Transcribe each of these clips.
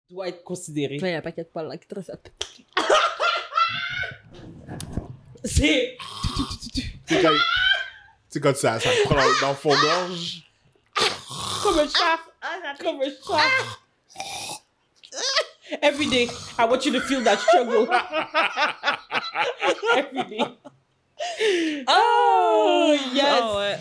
doit être considéré. Il y a un paquet de poils là qui trace. C'est... C'est quand ça prend dans le fond-gorge. Comme un chat. Comme un chat. Every day, I want you to feel that struggle. Every day. Oh, yes. Oh, ouais.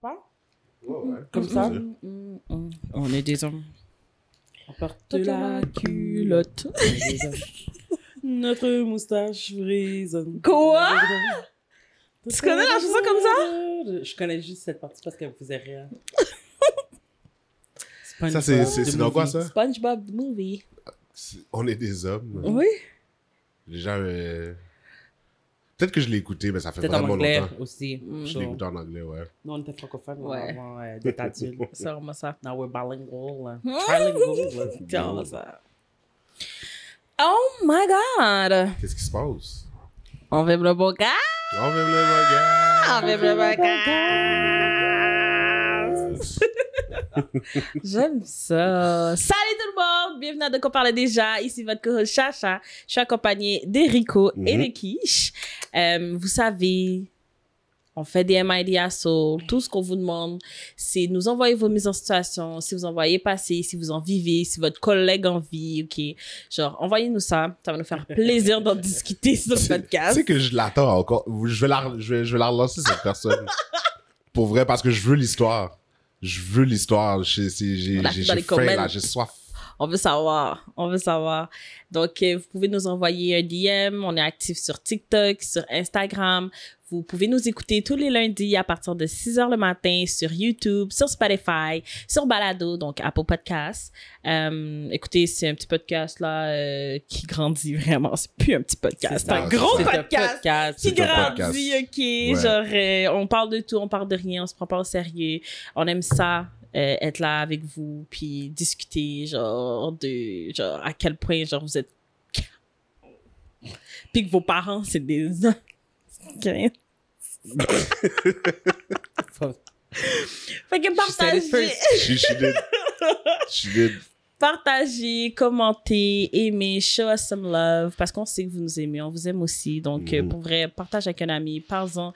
Pas? Ouais. Comme ça? On est des hommes. On porte la culotte. Notre moustache frisonne. Quoi? Tu connais la chanson comme ça? Je connais juste cette partie parce qu'elle me faisait rire. Ça, c'est dans quoi, ça? SpongeBob the movie. On est des hommes. Oui. Déjà, peut-être que je l'ai écouté, mais ça fait Peut-être en vraiment anglais longtemps. aussi. Je l'ai écouté en anglais, ouais. Nous, on était francophones Ouais. avant d'être adultes. C'est vraiment ça. Now we're bilingual. Trilingual. C'est vraiment ça. Oh my god! Qu'est-ce qui se passe? On vibre le beau gars! On vive le regard! On vibre le beau gars! J'aime ça. Salut tout le monde! Bienvenue à De quoi parler déjà. Ici votre co Chacha. Je suis accompagnée d'Erico et de Quiche. Vous savez, on fait des MID à Soul. Tout ce qu'on vous demande, c'est nous envoyer vos mises en situation. Si vous en voyez passer, si vous en vivez, si votre collègue en vit, OK? Genre, envoyez-nous ça. Ça va nous faire plaisir d'en discuter sur le podcast. Tu sais que je l'attends encore. Je vais la relancer, cette personne. Pour vrai, parce que je veux l'histoire. Je veux l'histoire. J'ai On a fait dans les faim, comments. là. J'ai soif. On veut savoir. On veut savoir. Donc, vous pouvez nous envoyer un DM. On est actif sur TikTok, sur Instagram. Vous pouvez nous écouter tous les lundis à partir de 6 h le matin sur YouTube, sur Spotify, sur Balado, donc Apple Podcasts. Écoutez, c'est un petit podcast là qui grandit vraiment. C'est plus un petit podcast. C'est un gros C'est un podcast. podcast. Qui C'est un grandit, podcast. OK. Ouais. Genre, on parle de tout, on parle de rien, on se prend pas au sérieux. On aime ça, être là avec vous, puis discuter, genre, de, genre, à quel point, genre, vous êtes... Puis que vos parents, c'est des... Fait que partagez, She did. partagez, commentez, aimez, show us some love, parce qu'on sait que vous nous aimez, on vous aime aussi. Donc, pour vrai, partage avec un ami, parle-en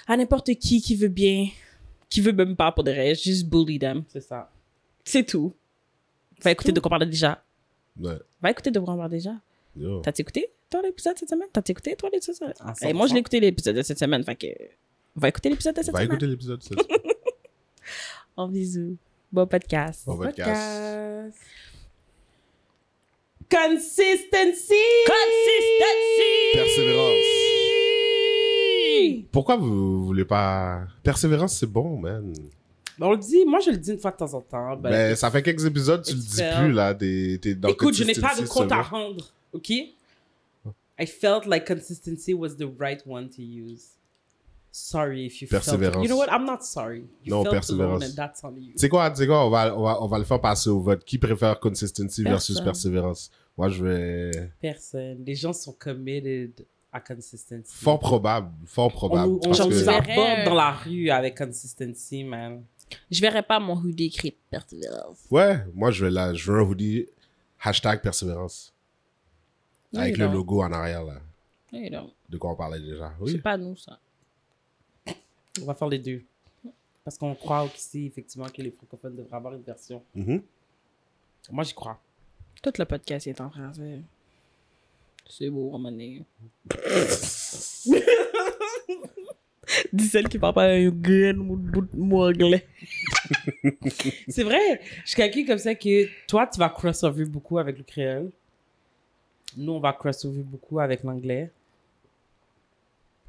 à n'importe qui veut bien, qui veut même pas pour de reste, juste bully them. C'est ça. C'est tout. Va écouter de quoi parler déjà. Ouais. Va écouter de quoi on parle déjà. Yo. T'as écouté, toi, l'épisode cette semaine? T'as écouté, toi, l'épisode cette Ah, semaine? Et moi, je l'ai écouté l'épisode de cette semaine, fait que... Va écouter l'épisode de cette Va semaine. écouter l'épisode. c'est- En bisous. Bon podcast. Bon podcast. Consistency! Persévérance. Pourquoi vous voulez pas... Persévérance, c'est bon, man. On le dit, moi je le dis une fois de temps en temps. Ben, ça fait quelques épisodes, tu le dis fair. plus, là. T'es dans Écoute, je n'ai pas de consistency compte à seulement. rendre, ok? I felt like consistency was the right one to use. Sorry if you felt... Persévérance. You know what? I'm not sorry. You Non, felt persévérance. alone and that's on you. Tu sais quoi, on va le faire passer au vote. Qui préfère consistency versus Personne. persévérance? Moi, je vais... Personne. Les gens sont committed à consistency. Fort probable. On Parce j'en que- sais nous rien. aborde dans la rue avec consistency, man. Je verrai pas mon hoodie écrit persévérance. Ouais, moi, je veux un hoodie #persévérance. Non, Avec you le don't. logo en arrière, là. No, you don't. De quoi on parlait déjà. C'est Oui. pas nous, ça. On va faire les deux. Parce qu'on croit aussi, effectivement, que les francophones devraient avoir une version. Mhm. Moi, j'y crois. Tout le podcast est en français. C'est beau, à un moment donné. Dis celle qui parle pas un grain ou anglais. C'est vrai. Je suis quelqu'un comme ça que toi, tu vas crossover beaucoup avec le créole. Nous, on va crossover beaucoup avec l'anglais.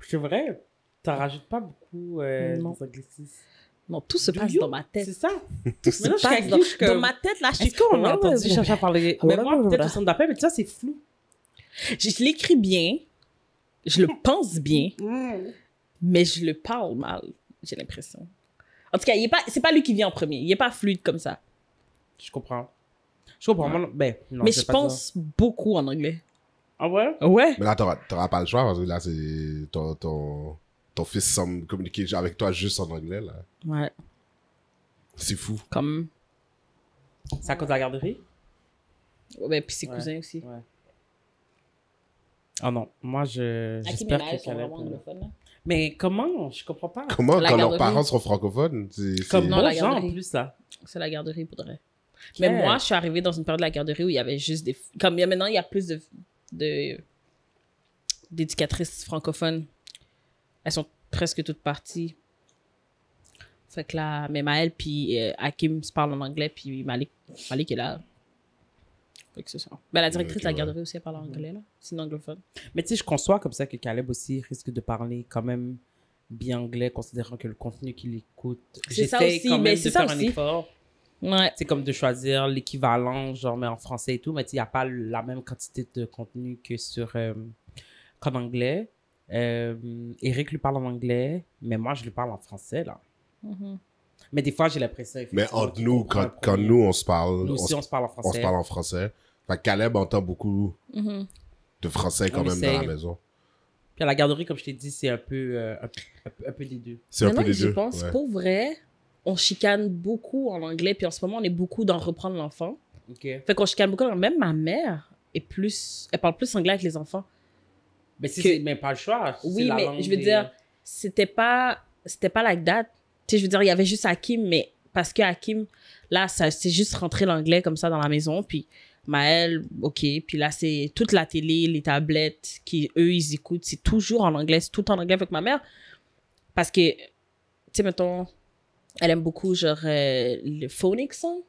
C'est vrai. T'en rajoutes pas beaucoup Non. des anglicismes. Non, tout se Do passe you? dans ma tête. C'est ça. Tout se Maintenant, je suis passe quelqu'un, je suis dans comme- ma tête, là. Je suis Est-ce qu'on a entendu Chacha parler? Mais moi, peut-être au centre d'appel, mais ça, c'est flou. Je l'écris bien. Je le pense bien. Mais je le parle mal, j'ai l'impression. En tout cas, c'est pas lui qui vient en premier. Il est pas fluide comme ça. Je comprends. Je comprends. Moi, non, ben, non, mais vais je pas pense beaucoup en anglais. Ah ouais? Ouais. Mais là, t'auras pas le choix parce que là, c'est ton fils semble communiquer avec toi juste en anglais, là. Ouais. C'est fou. Comme. C'est à cause de la garderie? Ouais, puis ses Ouais. cousins aussi. Ouais. Oh non, moi, j'espère que sont Caleb... vraiment anglophones, là. Mais comment? Je comprends pas. Comment, La quand leurs garderie. parents sont francophones? Comme Non, bon la gens, en garderie. plus, là. C'est la garderie, pour de vrai. Ok. Mais moi, je suis arrivée dans une période de la garderie où il y avait juste des... Comme maintenant, il y a plus d'éducatrices francophones. Elles sont presque toutes parties. Fait que là, mais Maëlle puis Hakim se parlent en anglais, puis Malik est là. Fait que c'est ça. Ben, la directrice Ok, de la ouais. garderie aussi, elle parle en anglais, là. C'est une anglophone. Mais tu sais, je conçois comme ça que Caleb aussi risque de parler quand même bien anglais, considérant que le contenu qu'il écoute... C'est ça J'essaie aussi, quand mais même c'est de ça faire un aussi. effort. Ouais. C'est comme de choisir l'équivalent, genre, mais en français et tout, mais tu sais, il n'y a pas la même quantité de contenu que qu'en anglais. Eric lui parle en anglais, mais moi, je lui parle en français, là. Mhm. Mais des fois, j'ai l'impression, Mais effectivement, entre qu'il nous, comprend un quand premier. nous, on se parle, Nous aussi, on se parle en on se français. parle en français. Fait que Caleb entend beaucoup Mhm. de français quand On même dans essaye. la maison. Puis à la garderie, comme je t'ai dit, c'est un peu des deux. C'est un peu Maintenant les que j'y deux. pense, ouais. pour vrai, on chicane beaucoup en anglais, puis en ce moment, on est beaucoup dans reprendre l'enfant. OK. Fait qu'on chicane beaucoup. Même ma mère elle parle plus anglais avec les enfants. Mais si Que- c'est même pas le choix. c'est Oui, la mais langue je veux des- dire, c'était pas like that. Tu sais, je veux dire, il y avait juste Hakim, mais parce que Hakim, là, ça, c'est juste rentrer l'anglais comme ça dans la maison, puis Maëlle, OK, puis là, c'est toute la télé, les tablettes, eux, ils écoutent, c'est toujours en anglais, c'est tout en anglais avec ma mère, parce que, tu sais, mettons, elle aime beaucoup, genre, le phonics song.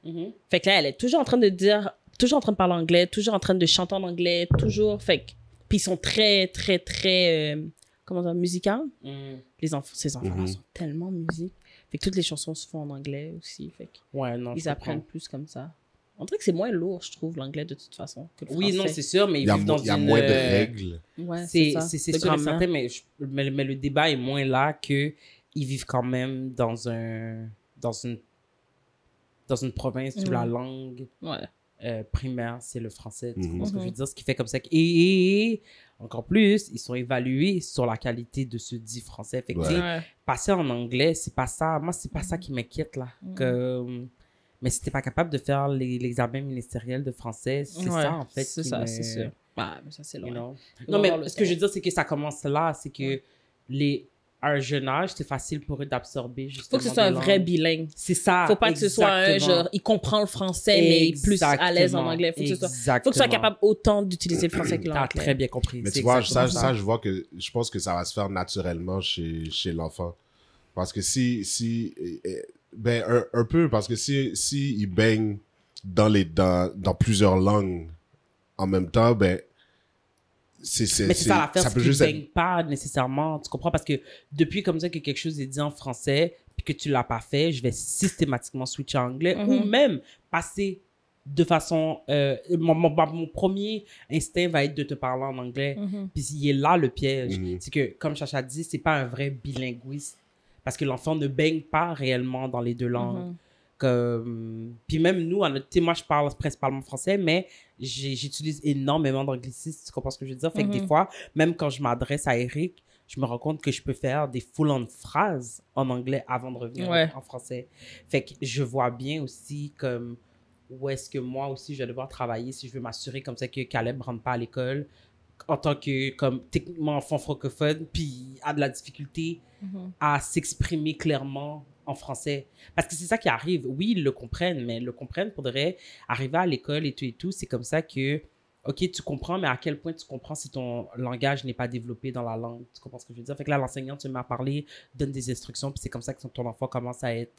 Mhm. Fait que là, elle est toujours en train de dire, toujours en train de parler anglais, toujours en train de chanter en anglais, toujours, fait que, puis ils sont très, très, très, comment dire, musicaux. Mhm. Ces enfants-là Mhm. sont tellement musique. Fait que toutes les chansons se font en anglais aussi. Fait Ouais, non, qu'ils je apprennent comprends. plus comme ça. On dirait que c'est moins lourd, je trouve, l'anglais de toute façon. Que le Oui, non, français. c'est sûr, mais Il ils y a, vivent dans il y a une... moins de règles. Ouais, C'est ça. sûr De et grammaire. certain, mais le débat est moins là que ils vivent quand même dans une province où la langue Ouais. primaire, c'est le français. Tu Mhm. comprends ce que je veux Mhm. dire? Ce qui fait comme ça que... Et encore plus, ils sont évalués sur la qualité de ce dit français. Fait que, Ouais. tu sais, Ouais. passer en anglais, c'est pas ça. Moi, c'est pas ça qui m'inquiète, là. Mais si t'es pas capable de faire l'examen ministériel de français, c'est Ouais, ça, en fait. c'est qui ça, me- c'est sûr. Ah, mais ça, c'est you loin. know? Ils Non, vont mais avoir le ce que je veux temps. dire, c'est que ça commence là. C'est que à un jeune âge, c'est facile pour eux d'absorber, justement. Faut que ce soit un des vrai langues. bilingue. C'est ça. Faut pas que ce soit un exactement. genre, il comprend le français, mais il est plus à l'aise en Exactement, anglais. Faut que ce soit exactement. capable autant d'utiliser le français que T'as l'anglais. très bien compris. Mais c'est tu vois, exactement ça, je vois que je pense que ça va se faire naturellement chez l'enfant. Parce que ben, un peu, parce que si il baigne dans plusieurs langues en même temps, ben, Mais c'est ça l'affaire, ça c'est peut qu'ils juste ne être. baignent pas nécessairement. Tu comprends? Parce que depuis comme ça que quelque chose est dit en français puis que tu l'as pas fait, je vais systématiquement switcher en anglais ou même passer de façon... mon premier instinct va être de te parler en anglais. Puis il est là le piège. Mhm. C'est que, comme Chacha dit, c'est pas un vrai bilinguiste. Parce que l'enfant ne baigne pas réellement dans les deux langues. Puis même nous, tu sais, moi, je parle principalement français, mais j'utilise énormément d'anglicisme, tu comprends ce que je veux dire? Fait que des fois, même quand je m'adresse à Eric, je me rends compte que je peux faire des full-on phrases en anglais avant de revenir Ouais. en français. Fait que je vois bien aussi comme où est-ce que moi aussi je vais devoir travailler si je veux m'assurer comme ça que Caleb ne rentre pas à l'école en tant que comme techniquement enfant francophone puis a de la difficulté à s'exprimer clairement en français. Parce que c'est ça qui arrive. Oui, ils le comprennent, mais ils le comprennent pour de vrai. Arriver à l'école et tout, c'est comme ça que, OK, tu comprends, mais à quel point tu comprends si ton langage n'est pas développé dans la langue? Tu comprends ce que je veux dire? Fait que là, l'enseignant, tu m'as parlé, donne des instructions, puis c'est comme ça que ton enfant commence à être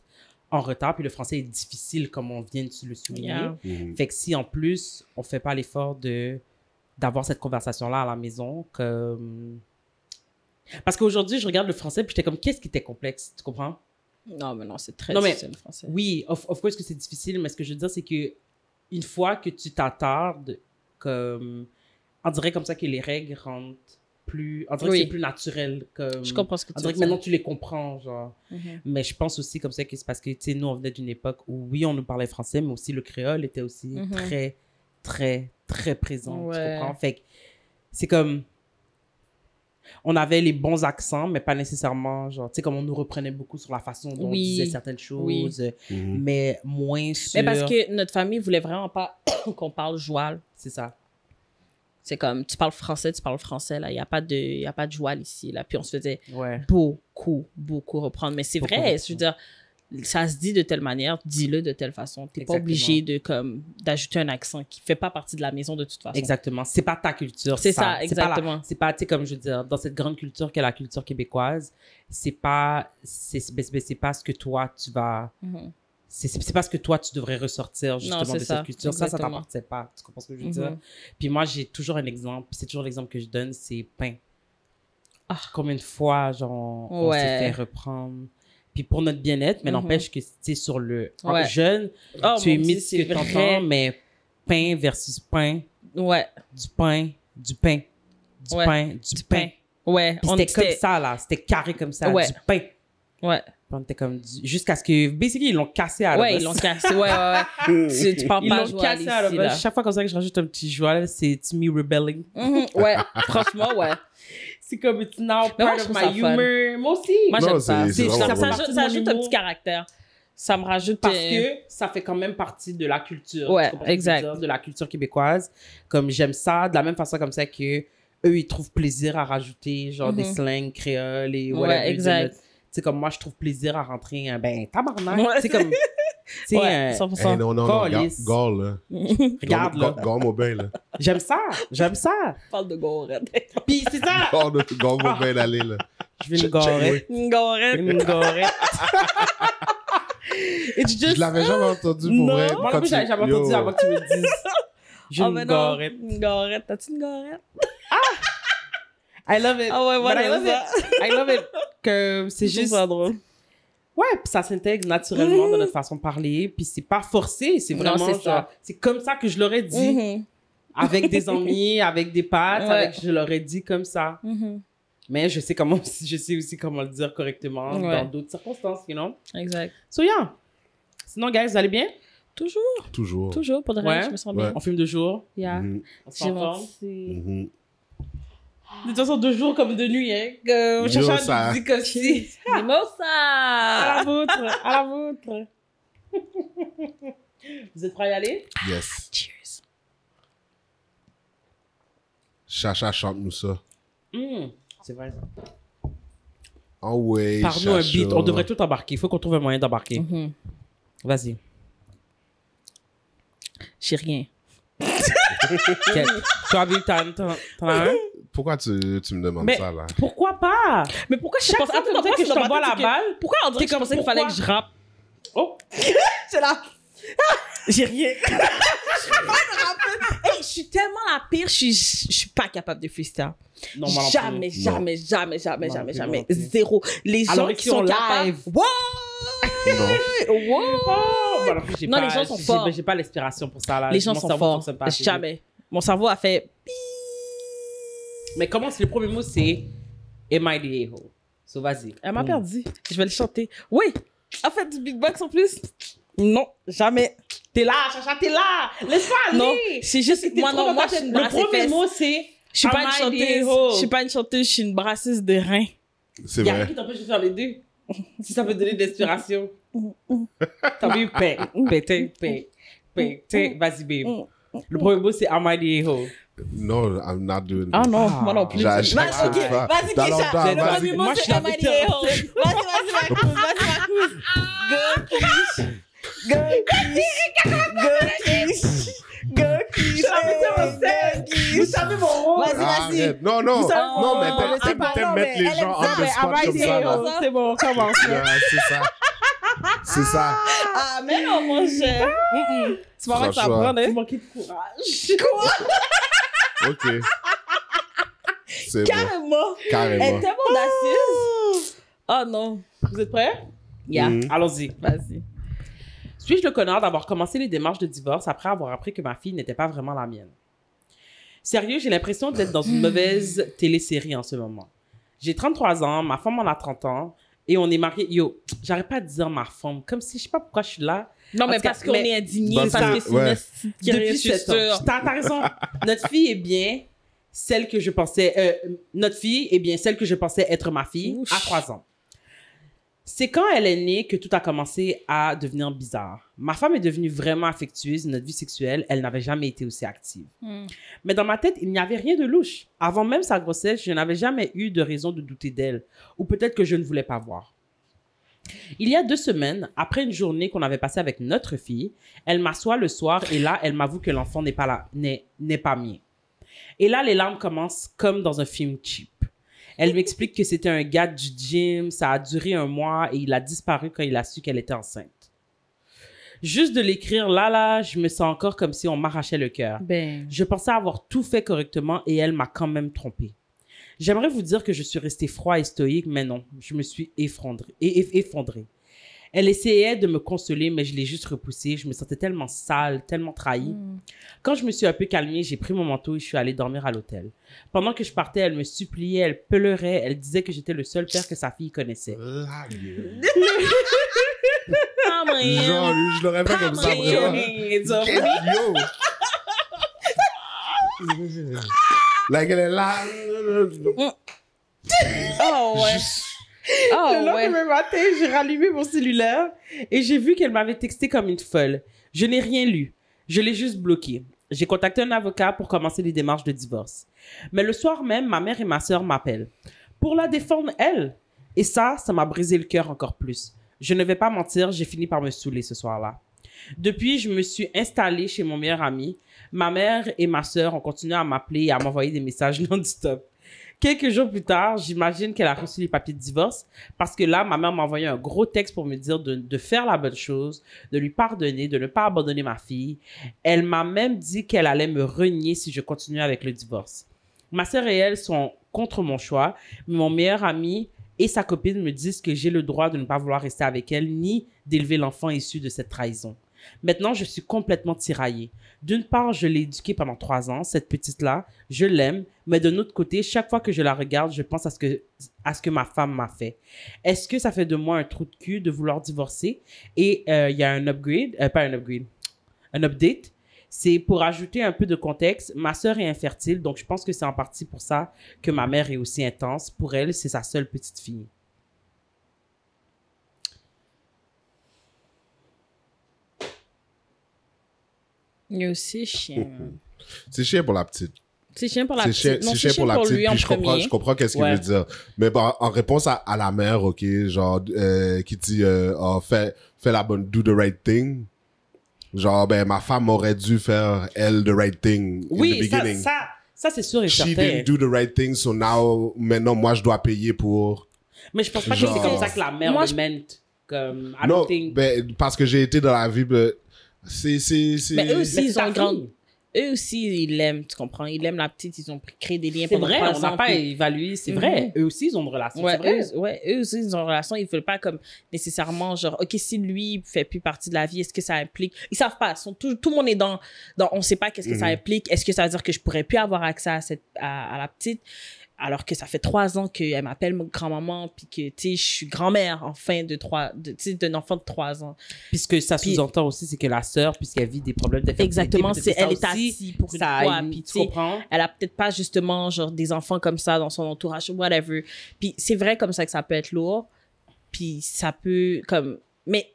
en retard. Puis le français est difficile, comme on vient de le souligner. Yeah. Mhm. Fait que si, en plus, on fait pas l'effort d'avoir cette conversation-là à la maison, comme... Parce qu'aujourd'hui, je regarde le français, puis j'étais comme, qu'est-ce qui était complexe? Tu comprends? Non, mais non, c'est très Non, mais- difficile le français. Oui, of course que c'est difficile, mais ce que je veux dire, c'est que une fois que tu t'attardes, comme... On dirait comme ça que les règles rentrent plus... On dirait Oui. que c'est plus naturel. Comme... Je comprends ce que On tu dirait veux que dire. maintenant, tu les comprends, genre. Mais je pense aussi comme ça que c'est parce que, tu sais, nous, on venait d'une époque où, oui, on nous parlait français, mais aussi le créole était aussi très, très, très présent. Tu Ouais. comprends? Fait que c'est comme... On avait les bons accents, mais pas nécessairement, genre, tu sais, comme on nous reprenait beaucoup sur la façon dont Oui. on disait certaines choses, mais moins sur... Mais parce que notre famille voulait vraiment pas qu'on parle joual. C'est ça. C'est comme, tu parles français, là. Il n'y a pas de joual ici, là. Puis on se faisait Ouais. beaucoup reprendre. Mais c'est Beaucoup vrai, reprendre. je veux dire, ça se dit de telle manière, dis-le de telle façon. T'es pas Exactement. obligé de, comme, d'ajouter un accent qui fait pas partie de la maison de toute façon. Exactement. C'est pas ta culture. C'est ça, C'est pas la- exactement. C'est pas, tu sais, comme je veux dire, dans cette grande culture qu'est la culture québécoise, c'est pas ce que toi, tu vas... Mhm. C'est pas ce que toi, tu devrais ressortir, justement, c'est de ça. cette culture. Ça Exactement. t'appartient pas. Tu comprends ce que je veux dire? Mhm. Puis moi, j'ai toujours un exemple. C'est toujours l'exemple que je donne, c'est pain. Ah. Combien de fois, genre, on Ouais. s'est fait reprendre. Puis pour notre bien-être, mais Mhm. n'empêche que, tu sais, sur le... Ouais. Jeune, Oh, tu mon imites Dieu, ce c'est que vrai. t'entends, mais pain versus pain, Ouais, du pain, du pain, du Ouais. pain, du pain. ouais. Puis c'était comme ça, là. C'était carré comme ça, Ouais. du pain. Ouais, Puis on était comme jusqu'à ce que, basically, ils l'ont cassé à la ouais, base. ils l'ont cassé. Ouais. Tu parles Ils pas l'ont joual cassé ici, à la base. là. Chaque fois comme ça que je rajoute un petit joual, c'est it's me rebelling. Mhm. Ouais, franchement, ouais. C'est comme it's now Mais moi, part je of trouve ça my fun. humor. Moi aussi. Moi, Non, j'aime ça. c'est vraiment Ça, drôle. ça ajoute un petit caractère. Ça me rajoute... Parce que ça fait quand même partie de la culture. Ouais, Tu comprends ce que je veux exact. dire? De la culture québécoise. Comme j'aime ça, de la même façon comme ça que eux, ils trouvent plaisir à rajouter genre des slangs créoles et Ouais, whatever. exact. Tu sais, comme moi, je trouve plaisir à rentrer un ben tabarnak. Ouais. C'est comme... Tu sais, Ouais, 100%. Hey, non, Calice. Gall, là. regarde, là. Gall Mobile, là. J'aime ça. Parle de gorette. Puis c'est ça. Gall Mobile, allez, là. Je vais une gorette. Une gorette. Une gorette. It's just... Je l'avais jamais entendu pour Non, vrai. moi non quand plus, j'avais jamais Yo. entendu avant que tu me dises. J'ai Ah, une mais non. gorette. Une gorette. T'as-tu une gorette? I love it. Ah ouais, But voilà, I love ça. it. I love it. Que c'est Je trouve juste... ça drôle. Ouais, puis ça s'intègre naturellement dans notre façon de parler. Puis c'est pas forcé. C'est Non, vraiment c'est ça. genre... C'est comme ça que je l'aurais dit. Mhm. Avec des amis, avec des potes, Ouais. avec... Je l'aurais dit comme ça. Mhm. Mais je sais aussi comment le dire correctement Ouais. dans d'autres circonstances, you know? Exact. So yeah. Sinon, guys, vous allez bien? Toujours, Toujours. pour de Ouais. vrai, je me sens bien. On filme 2 jours. Yeah. Mhm. On J'ai s'en mon forme. petit... Mhm. De toute façon, 2 jours comme de nuit, hein. Que Yo, Chacha ça- nous dit comme si... À Mimosa! la vôtre, à la vôtre. Vous êtes prêts à y aller? Yes. Cheers. Chacha, chante-nous ça. C'est vrai. Oh ouais, Par-nous un Chacha. beat. On devrait tout embarquer. Il faut qu'on trouve un moyen d'embarquer. Mhm. Vas-y. J'ai rien. Quel- Toi, Bill, t'en as un? Pourquoi tu me demandes Mais ça, là? pourquoi pas? Mais pourquoi je Chaque pense... fois Attends, que je t'envoie la balle, Pourquoi on dirait que je comme, pensais qu'il fallait que pourquoi? je rappe? Oh! C'est là. J'ai rien. Hey, je suis tellement la pire, je suis pas capable de freestyle. Non, moi non plus. Jamais, Non. jamais, jamais, jamais, Non jamais, plus, jamais. non plus. Zéro. Les Alors, gens ici, qui sont on capables... live. What? Non. What? Oh, moi non plus, j'ai Non, pas, les gens sont j'ai- forts. J'ai pas l'inspiration pour ça, là. Les gens Mon sont cerveau forts. fonctionne pas assez vite. Jamais. Mon cerveau a fait... Mais comment, c'est le premier mot, c'est Am I the a-hole? So, vas-y. Elle m'a perdu. Je vais le chanter. Oui. En fait, du beatbox en plus. Non, jamais. T'es là, Chacha, t'es là. Laisse-moi aller. Non, c'est juste... T'es Moi, trop non, dans moi, ta je suis tête. une Le brasse premier fesses. mot, c'est Je suis pas une Am I the chanteuse. a-hole? Je suis pas une chanteuse, je suis une brasseuse de rein. C'est Il y a rien vrai. qui t'empêche de faire les deux. Si ça peut donner de l'inspiration. T'as vu? Pété. Vas-y, babe. Le premier mot, c'est Am I the a-hole? No, I'm not doing Ah this. non, moi non plus. J'ai- Vas-y, j'ai- ok. j'ai- Vas-y, Dans Kisha. longtemps, Le vas-y. premier mot, Moi, je c'est l'avais Amadi Hero. Vas-y, Marcus. Go, Kish. Go, Kish. Go, Kish. Vous savez mon rôle. Vas-y, vas-y. Arrête. Non, non. Vous savez- Non, mais Oh, t'aimes c'est pas- non, mettre mais les elle gens aime on ça, the mais spot Am I comme the ça, hero? là. C'est bon, on commence. Ouais, c'est ça. C'est ça. Ah, mais non, mon cher. C'est marrant que ça Franchement. prend, hein? Manquer de courage. Quoi? OK. C'est bon. Carrément. Elle est Carrément. tellement audacieuse. Oh non. Vous êtes prêts? Yeah. Mhm. Allons-y. Vas-y. Suis-je le connard d'avoir commencé les démarches de divorce après avoir appris que ma fille n'était pas vraiment la mienne? Sérieux, j'ai l'impression d'être dans une mauvaise télésérie en ce moment. J'ai 33 ans, ma femme en a 30 ans, Et on est mariés. Yo, j'arrête pas de dire ma femme. Comme si, je sais pas pourquoi je suis là. Non, En mais tout cas, parce qu'on est indigné, Parce parce que- que c'est ouais. Depuis 7 ans. T'as raison. Notre fille est bien celle que je pensais... notre fille est bien celle que je pensais être ma fille Ouch. à 3 ans. C'est quand elle est née que tout a commencé à devenir bizarre. Ma femme est devenue vraiment affectueuse. Notre vie sexuelle, elle n'avait jamais été aussi active. Mais dans ma tête, il n'y avait rien de louche. Avant même sa grossesse, je n'avais jamais eu de raison de douter d'elle. Ou peut-être que je ne voulais pas voir. Il y a 2 semaines, après une journée qu'on avait passée avec notre fille, elle m'assoit le soir et là, elle m'avoue que l'enfant n'est pas mien. Et là, les larmes commencent comme dans un film cheap. Elle m'explique que c'était un gars du gym, ça a duré 1 mois et il a disparu quand il a su qu'elle était enceinte. Juste de l'écrire là, je me sens encore comme si on m'arrachait le cœur. Ben, Je pensais avoir tout fait correctement et elle m'a quand même trompée. J'aimerais vous dire que je suis resté froid et stoïque, mais non, je me suis effondré. Elle essayait de me consoler, mais je l'ai juste repoussée. Je me sentais tellement sale, tellement trahie. Quand je me suis un peu calmée, j'ai pris mon manteau et je suis allée dormir à l'hôtel. Pendant que je partais, elle me suppliait, elle pleurait, elle disait que j'étais le seul père que sa fille connaissait. La gueule. ah, man. Genre, je l'aurais fait comme ça, mais- vraiment. Yo! Like, elle est là. Oh, ouais. Oh, Le ouais. lendemain matin, j'ai rallumé mon cellulaire et j'ai vu qu'elle m'avait texté comme une folle. Je n'ai rien lu. Je l'ai juste bloqué. J'ai contacté un avocat pour commencer les démarches de divorce. Mais le soir même, ma mère et ma sœur m'appellent pour la défendre, elle. Et ça m'a brisé le cœur encore plus. Je ne vais pas mentir, j'ai fini par me saouler ce soir-là. Depuis, je me suis installée chez mon meilleur ami. Ma mère et ma sœur ont continué à m'appeler et à m'envoyer des messages non-stop. Quelques jours plus tard, j'imagine qu'elle a reçu les papiers de divorce parce que là, ma mère m'a envoyé un gros texte pour me dire de faire la bonne chose, de lui pardonner, de ne pas abandonner ma fille. Elle m'a même dit qu'elle allait me renier si je continuais avec le divorce. Ma sœur et elle sont contre mon choix, mais mon meilleur ami et sa copine me disent que j'ai le droit de ne pas vouloir rester avec elle ni d'élever l'enfant issu de cette trahison. Maintenant, je suis complètement tiraillée. D'une part, je l'ai éduquée pendant 3 ans, cette petite-là, je l'aime, mais d'un autre côté, chaque fois que je la regarde, je pense à ce que ma femme m'a fait. Est-ce que ça fait de moi un trou de cul de vouloir divorcer? Et il y a un update. C'est pour ajouter un peu de contexte, ma sœur est infertile, donc je pense que c'est en partie pour ça que ma mère est aussi intense. Pour elle, c'est sa seule petite fille. Mais aussi chien. C'est chiant pour la petite. C'est chien pour la C'est petite. Non, c'est chiant pour la petite. lui en Puis premier. je comprends qu'est-ce qu'il Ouais. veut dire. Mais bon, en réponse à la mère, ok, genre, qui dit, oh, fais la bonne, do the right thing. Genre, ben, ma femme aurait dû faire, elle, the right thing in the Oui, beginning. ça c'est sûr et She certain. didn't do the right thing, so maintenant, moi, je dois payer pour... Mais je pense pas Genre- que c'est comme ça que la mère Moi, le je- mente. Comme, I Non, don't think... ben, parce que j'ai été dans la vie, ben, c'est... Mais eux aussi, Mais ils c'est ont ta grandi. fille. Eux aussi, ils l'aiment, tu comprends? Ils l'aiment la petite, ils ont créé des liens C'est pendant vrai, 3 on n'a ans, pas puis- évalué, c'est vrai. Eux aussi, ils ont une relation, c'est vrai. Eux aussi, ils ont une relation. Ils veulent pas comme nécessairement, genre, OK, si lui fait plus partie de la vie, est-ce que ça implique... Ils savent pas. Tout le monde est dans on sait pas qu'est-ce que ça implique. Est-ce que ça veut dire que je pourrais plus avoir accès à la petite? Alors que ça fait 3 ans qu'elle m'appelle grand-maman, puis que, tu sais, je suis grand-mère, enfin, tu sais, d'un enfant de 3 ans. Puisque ça Puis- sous-entend aussi, c'est que la sœur, puisqu'elle vit des problèmes d'infertilité. Exactement, peut-être c'est que ça elle est aussi, assise pour une ça fois, aide, puis tu tu sais, comprends? elle a peut-être pas justement genre des enfants comme ça dans son entourage, whatever. Puis c'est vrai comme ça que ça peut être lourd, puis ça peut comme, mais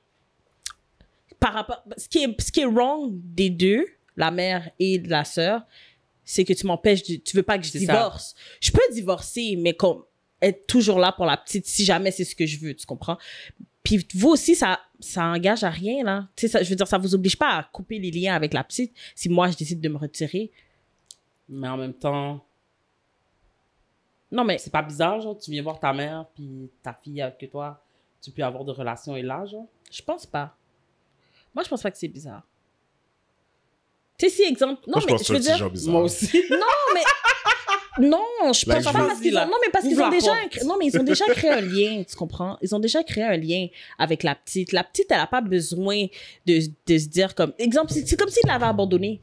par rapport, ce qui est wrong des deux, la mère et la sœur, c'est que tu m'empêches, tu veux pas que je C'est ça. divorce. Je peux divorcer, mais comme être toujours là pour la petite si jamais c'est ce que je veux, tu comprends? Puis vous aussi, ça engage à rien, là. Tu sais, ça, je veux dire, ça vous oblige pas à couper les liens avec la petite si moi, je décide de me retirer. Mais en même temps, Non, mais c'est pas bizarre, genre, tu viens voir ta mère, puis ta fille avec toi, tu peux avoir de relations et là, genre. je pense pas. Moi, je pense pas que c'est bizarre. Tu sais, si exemple... Non, Moi, je mais pense que je c'est veux un petit dire... genre bizarre. Moi aussi. Non, je Like, pense pas je veux- parce qu'ils ont... Non, mais parce qu'ils Ouvre ont la déjà... porte. Non, mais ils ont déjà créé un lien, tu comprends? Ils ont déjà créé un lien avec la petite. La petite, elle a pas besoin de se dire comme... Exemple, c'est comme s'il l'avait abandonné.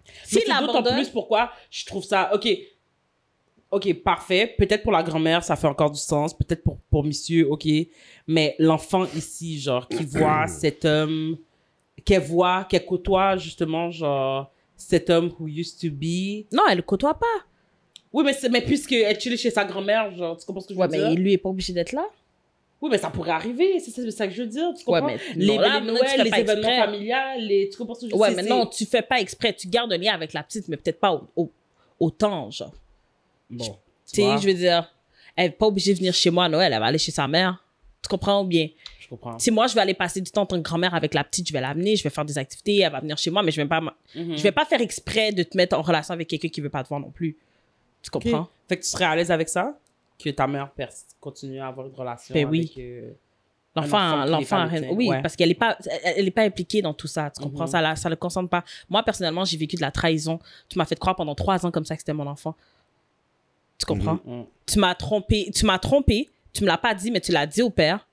Mais S'il c'est d'autant l'abandonne... plus pourquoi je trouve ça... OK, parfait. Peut-être pour la grand-mère, ça fait encore du sens. Peut-être pour pour monsieur, ok. Mais l'enfant ici, genre, qui voit cet homme, qu'elle côtoie, justement, genre, cet homme who used to be. Non, elle le côtoie pas. Oui, mais puisqu'elle chill chez sa grand-mère, genre, tu comprends ce que je veux Ouais, dire? mais lui est pas obligé d'être là. Oui, mais ça pourrait arriver, c'est ça que je veux dire, tu comprends? Ouais, mais les non, là, les maintenant, tu Noël, fais les pas événements exprès. familiales, tu comprends ce que je veux Ouais, dire? mais non, tu fais pas exprès. Tu gardes un lien avec la petite, mais peut-être pas autant, genre. Bon, Tu sais, je veux dire, elle est pas obligée de venir chez moi à Noël, elle va aller chez sa mère. Tu comprends bien? je comprends. Si moi, je vais aller passer du temps en tant que grand-mère avec la petite, je vais l'amener, je vais faire des activités, elle va venir chez moi, mais je vais pas faire exprès de te mettre en relation avec quelqu'un qui veut pas te voir non plus. Tu comprends? Ok. Fait que tu serais à l'aise avec ça? Que ta mère continue à avoir une relation Ben oui. avec... L'enfant, un enfant qui n'est pas le tien. oui, Ouais. parce qu'elle est pas impliquée dans tout ça, tu comprends? Ça le concerne pas. Moi, personnellement, j'ai vécu de la trahison. Tu m'as fait croire pendant 3 ans comme ça que c'était mon enfant. Tu comprends? Tu m'as trompé, tu me l'as pas dit, mais tu l'as dit au père.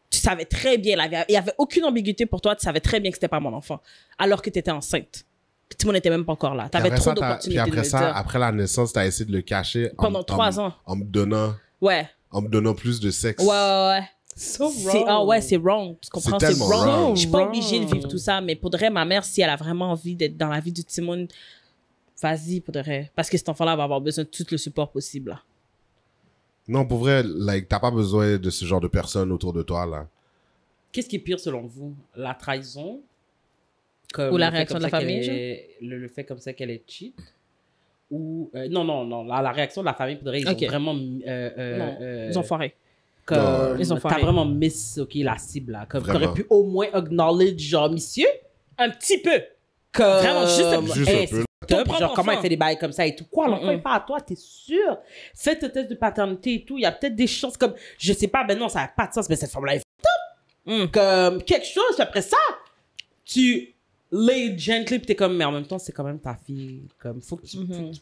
Tu savais très bien, il y avait aucune ambiguïté pour toi, tu savais très bien que c'était pas mon enfant, alors que tu étais enceinte. Puis tout le monde n'était même pas encore là. Tu avais trop d'opportunités de Puis me après ça, dire. après la naissance, t'as essayé de le cacher. Pendant 3 ans. En me donnant plus de sexe. Ouais. So C'est wrong. Tu comprends? C'est C'est tellement wrong. wrong. Je suis pas obligée de vivre tout ça, mais pour de vrai, ma mère, si elle a vraiment envie d'être dans la vie du Timon, vas-y, pour de vrai. Parce que cet enfant-là va avoir besoin de tout le support possible, là. Non, pour vrai, like, t'as pas besoin de ce genre de personnes autour de toi, là. Qu'est-ce qui est pire selon vous? La trahison? Ou la le fait réaction comme de la ça famille, qu'elle le fait comme ça qu'elle est cheat? Ou... non. La réaction de la famille, pour de vrai, ils Ok. ont vraiment... Non, ils ont foiré. Comme, Ils ont t'as foiré. vraiment miss, ok, la cible, là. Comme, Vraiment. t'aurais pu au moins acknowledge, genre, monsieur, Un petit peu. comme... Vraiment, juste un Juste un peu. c'est top, Ton genre, propre comment enfant. elle fait des bails comme ça et tout. Quoi, l'enfant est pas à toi, t'es sûr? Fais tes tests de paternité et tout. Il y a peut-être des chances comme, je sais pas, ben non, ça n'a pas de sens, mais cette femme-là est top. Comme, quelque chose, puis après ça, tu lay gently, puis t'es comme, mais en même temps, c'est quand même ta fille. Comme, faut que tu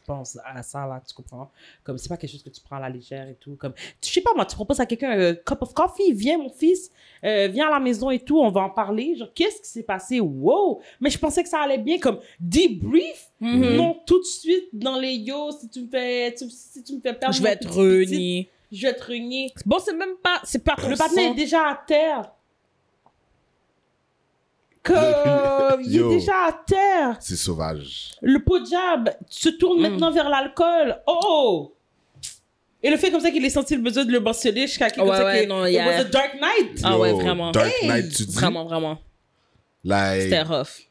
penses à ça, là, tu comprends? Comme, c'est pas quelque chose que tu prends à la légère et tout. Comme, je sais pas, moi, tu proposes à quelqu'un un cup of coffee, viens, mon fils, viens à la maison et tout, on va en parler. Genre, qu'est-ce qui s'est passé? Wow! Mais je pensais que ça allait bien, comme, debrief. Non, tout de suite, dans les yo, si tu me fais perdre Je mon vais être petit renier. je vais te renier. Bon, c'est pas ton Le patin sang. est déjà à terre. Comme, il est Yo. déjà à terre. C'est sauvage. Le Punjab se tourne maintenant vers l'alcool. Oh! Et le fait comme ça qu'il ait senti le besoin de le mentionner jusqu'à qui comme Ouais, ça ouais, que non, it il y a- was a dark night. Ah ouais, Yo, vraiment. Dark Hey! Knight, tu dis. Vraiment. Like, C'était rough.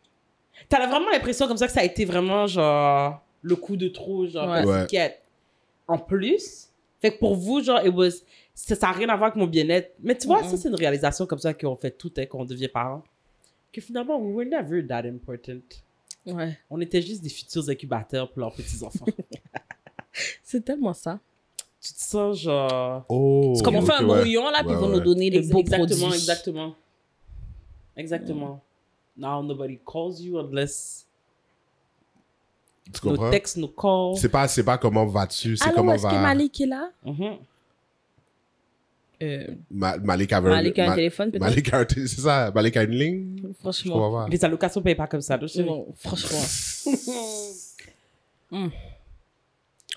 T'as vraiment l'impression comme ça que ça a été vraiment genre le coup de trop, genre Ouais. parce Ouais. que en plus. Fait que pour vous, genre, ça n'a rien à voir avec mon bien-être. Mais tu vois, ça, c'est une réalisation comme ça qu'on fait tout, hein, qu'on devient parents. Que finalement, we were never that important. Ouais. On était juste des futurs incubateurs pour leurs petits-enfants. C'est tellement ça. Tu te sens genre... oh. C'est comme on fait un ok, ouais. brouillon, là, puis ils vont Ouais, nous ouais. donner le beau produit. Exactement. Now, nobody calls you unless Tu nos comprends? textes nous call. C'est pas comment vas-tu, c'est Alors, comment est-ce que va. Malik est là? Mhm. Malik avait Malik a un téléphone, peut-être? Malik a un c'est ça, Malik a une ligne. Je Franchement. comprends pas. Les allocations ne payent pas comme ça. donc, Non, franchement.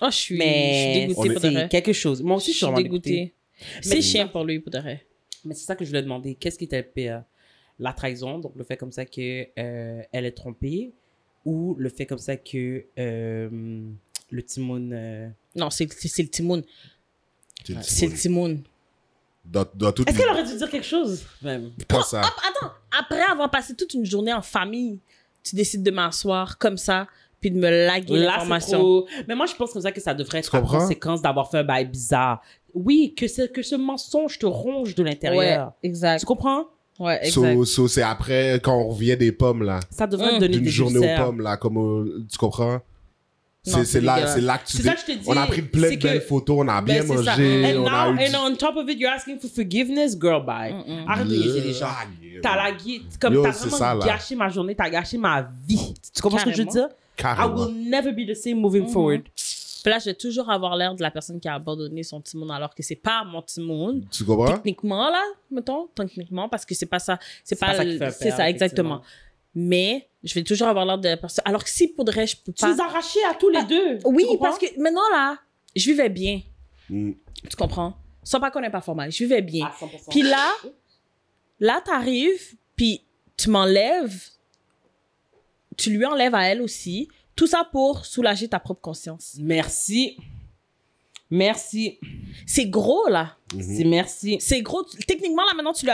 Oh, je suis Mais dégoûtée pour de c'est vrai. quelque chose. Moi aussi, Je je suis suis vraiment dégoûtée. dégoûtée. C'est Mais- chiant pour lui, pour de vrai. Mais c'est ça que je voulais demander. Qu'est-ce qui était pire? La trahison, donc le fait comme ça que elle est trompée, ou le fait comme ça que le Timoun... Non, c'est le Timoun. Tu dis, C'est le Timoun. dans toute Est-ce qu'elle aurait dû dire quelque chose? Même. Pas ça. Attends, après avoir passé toute une journée en famille, tu décides de m'asseoir comme ça, puis de me laguer Là, c'est l'information. trop... Mais moi, je pense comme ça que ça devrait être Tu la comprends? conséquence d'avoir fait un bail bizarre. Oui, que ce mensonge te ronge de Ouais, l'intérieur. exact. Tu comprends? Ouais, exact. So, c'est après, quand on revient des pommes, là. Ça devrait te donner D'une des journée aux ulcères. pommes, là, comme tu comprends? Non, C'est c'est là, dégueulasse. c'est là que tu C'est dis. ça que je te dis, On a pris plein c'est de que- belles photos, on a bien Ben, c'est ça. mangé, And, on a eu now, and on top of it, you're asking for forgiveness, girl, bye. Arrête de niaiser les gens. T'as lagué, comme Yo, t'as c'est vraiment ça, là. gâché ma journée, t'as gâché ma vie. Tu comprends ce que je veux Carrément. dire? I Carrément. will never be the same moving forward. Puis là, je vais toujours avoir l'air de la personne qui a abandonné son Timoun alors que c'est pas mon Timoun. Tu comprends? Techniquement, là, mettons, techniquement, parce que c'est pas ça. C'est pas ça qui fait un c'est père, ça, exactement. Mais je vais toujours avoir l'air de la personne. Alors que si pourrait, je peux Tu pas. les as arrachés à tous les deux. Oui, Tu comprends? parce que maintenant, là, je vivais bien. Mm. Tu comprends? Sans pas qu'on n'ait pas formal. Je vivais bien. À 100%. Puis là, t'arrives, puis tu m'enlèves, tu lui enlèves à elle aussi. Tout ça pour soulager ta propre conscience. Merci. Merci. C'est gros, là. C'est merci. C'est gros. Techniquement, là, maintenant, tu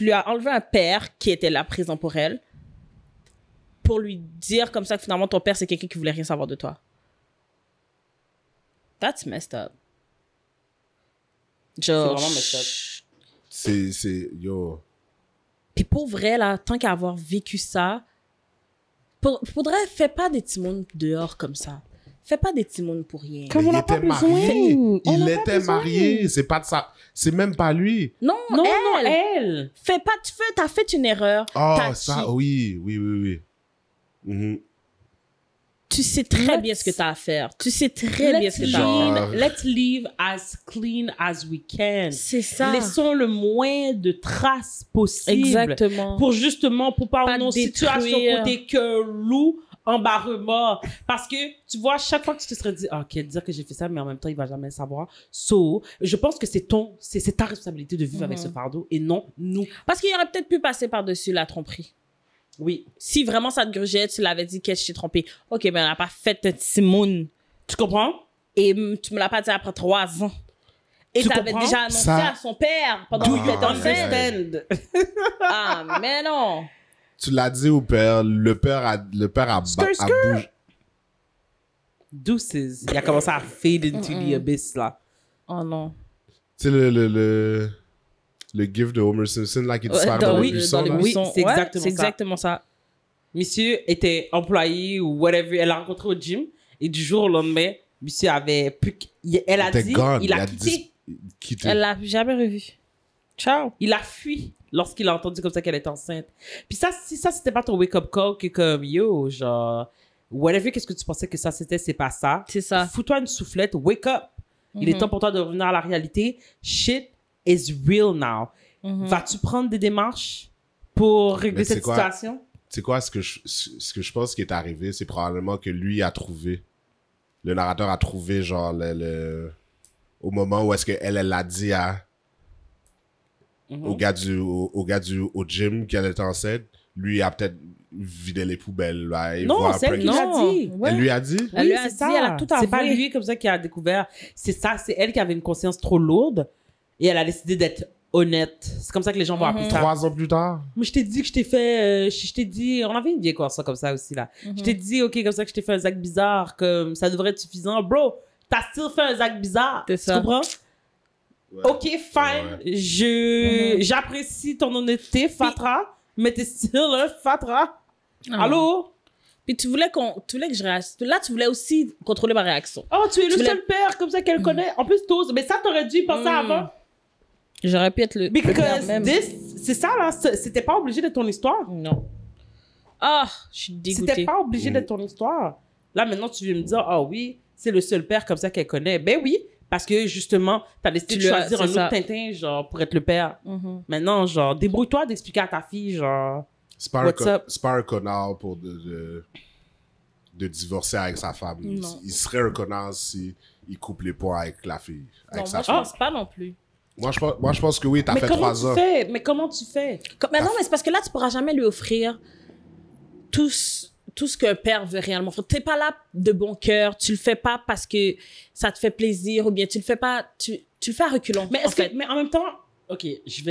lui as enlevé un père qui était là présent pour elle pour lui dire comme ça que finalement, ton père, c'est quelqu'un qui voulait rien savoir de toi. That's messed up. Genre, C'est vraiment messed up. Yo. Puis pour vrai, là, tant qu'à avoir vécu ça, faudrait, fais pas des timons dehors comme ça. Fais pas des timons pour rien. Comme on Il n'a pas était besoin. marié. On Il n'a pas était besoin. marié. C'est pas de ça. C'est même pas lui. Non, Non, elle. non, elle. Fais pas, t'as fait une erreur. Oh, T'as ça, cheat. oui. Mhm. Tu sais très bien ce que t'as à faire. Tu sais très bien ce que t'as à faire. Genre- Let's leave as clean as we can. C'est ça. Laissons le moins de traces possible. Exactement. Pour justement, pour pas Pas une situation détruire. côté que loup, embarras. Parce que, tu vois, chaque fois que tu te serais dit, ah, ok, dire que j'ai fait ça, mais en même temps, il va jamais savoir. So, je pense que c'est ta responsabilité de vivre avec ce fardeau et non nous. Parce qu'il aurait peut-être pu passer par-dessus la tromperie. Oui. Si vraiment ça te grugeait, tu l'avais dit qu'est-ce que je t'ai trompé. Ok, ben elle n'a pas fait un Simone. Tu comprends? Et tu me l'as pas dit après 3 ans. Et Tu t'avais comprends? déjà annoncé Ça- à son père pendant Do qu'il you était enceinte. Understand? Ah, mais non. Tu l'as dit au père. Le père a bougé. Deuces. Il a commencé à fade into the abyss, là. Oh non. Tu sais, le gif de Homer Simpson, là, qui disparaît dans oui, le buisson, dans les là. Oui, buissons. c'est Ouais, exactement c'est ça. exactement ça. Monsieur était employé ou whatever. Elle l'a rencontré au gym et du jour au lendemain, monsieur avait plus. Elle a était dit, gone. il a quitté. quitté. Elle l'a jamais revu. Ciao. Il a fui lorsqu'il a entendu comme ça qu'elle était enceinte. Puis ça, si ça, c'était pas ton wake-up call, que comme, yo, genre, whatever, qu'est-ce que tu pensais que ça c'était, c'est pas ça. C'est ça. Fous-toi une soufflette, wake up. Il est temps pour toi de revenir à la réalité. Shit is real now. Vas-tu prendre des démarches pour régler Mais c'est cette quoi? situation? Tu sais quoi, ce que je pense qui est arrivé, c'est probablement que lui a trouvé. Le narrateur a trouvé, genre, au moment où est-ce qu'elle l'a dit au gars au gym qu'elle était enceinte, lui a peut-être vidé les poubelles, là. Il Non, voit c'est elle après qui l'a Non. dit. Ouais. Elle lui a dit? Elle lui a c'est dit, ça. elle a tout C'est pas avoué. lui comme ça qui a découvert. C'est ça, c'est elle qui avait une conscience trop lourde et elle a décidé d'être honnête. C'est comme ça que les gens vont appeler ça. 3 ans plus tard? Moi, je t'ai dit que je t'ai fait... je t'ai dit... On avait une vieille conversation comme ça aussi, là. Je t'ai dit, OK, comme ça que je t'ai fait un zac bizarre, comme ça devrait être suffisant. Bro, t'as still fait un zac bizarre. C'est ça. Tu comprends? Ouais. OK, fine. J'apprécie ton honnêteté, Fatra, mais t'es still un Fatra. Allô? Puis tu voulais que je réagisse. Là, tu voulais aussi contrôler ma réaction. Oh, tu es le Tu voulais- seul père comme ça qu'elle connaît. En plus, t'oses. Mais ça, t'aurais dû y penser avant. J'aurais pu être le père Because même. c'est ça, là. C'était pas obligé d'être ton histoire. Non. Ah, je suis dégoûtée. C'était pas obligé d'être ton histoire. Là, maintenant, tu viens me dire, ah oui, c'est le seul père comme ça qu'elle connaît. Ben oui, parce que justement, t'as décidé de Tu lui as- choisir c'est un autre ça. Tintin, genre, pour être le père. Maintenant, genre, débrouille-toi d'expliquer à ta fille, genre, C'est pas, What's up? c'est pas un connard pour de divorcer avec sa femme. Non. Il serait un connard si il coupe les points avec la fille, avec Non, sa moi, je femme. pense pas non plus. Moi, je pense que oui, t'as mais fait comment 3 ans. tu fais? Mais comment tu fais? Mais non, mais c'est parce que là, tu pourras jamais lui offrir tout ce qu'un père veut réellement faire. T'es pas là de bon cœur. Tu le fais pas parce que ça te fait plaisir ou bien tu le fais pas, tu le fais à reculons. Mais en est-ce fait. que, mais en même temps, ok, je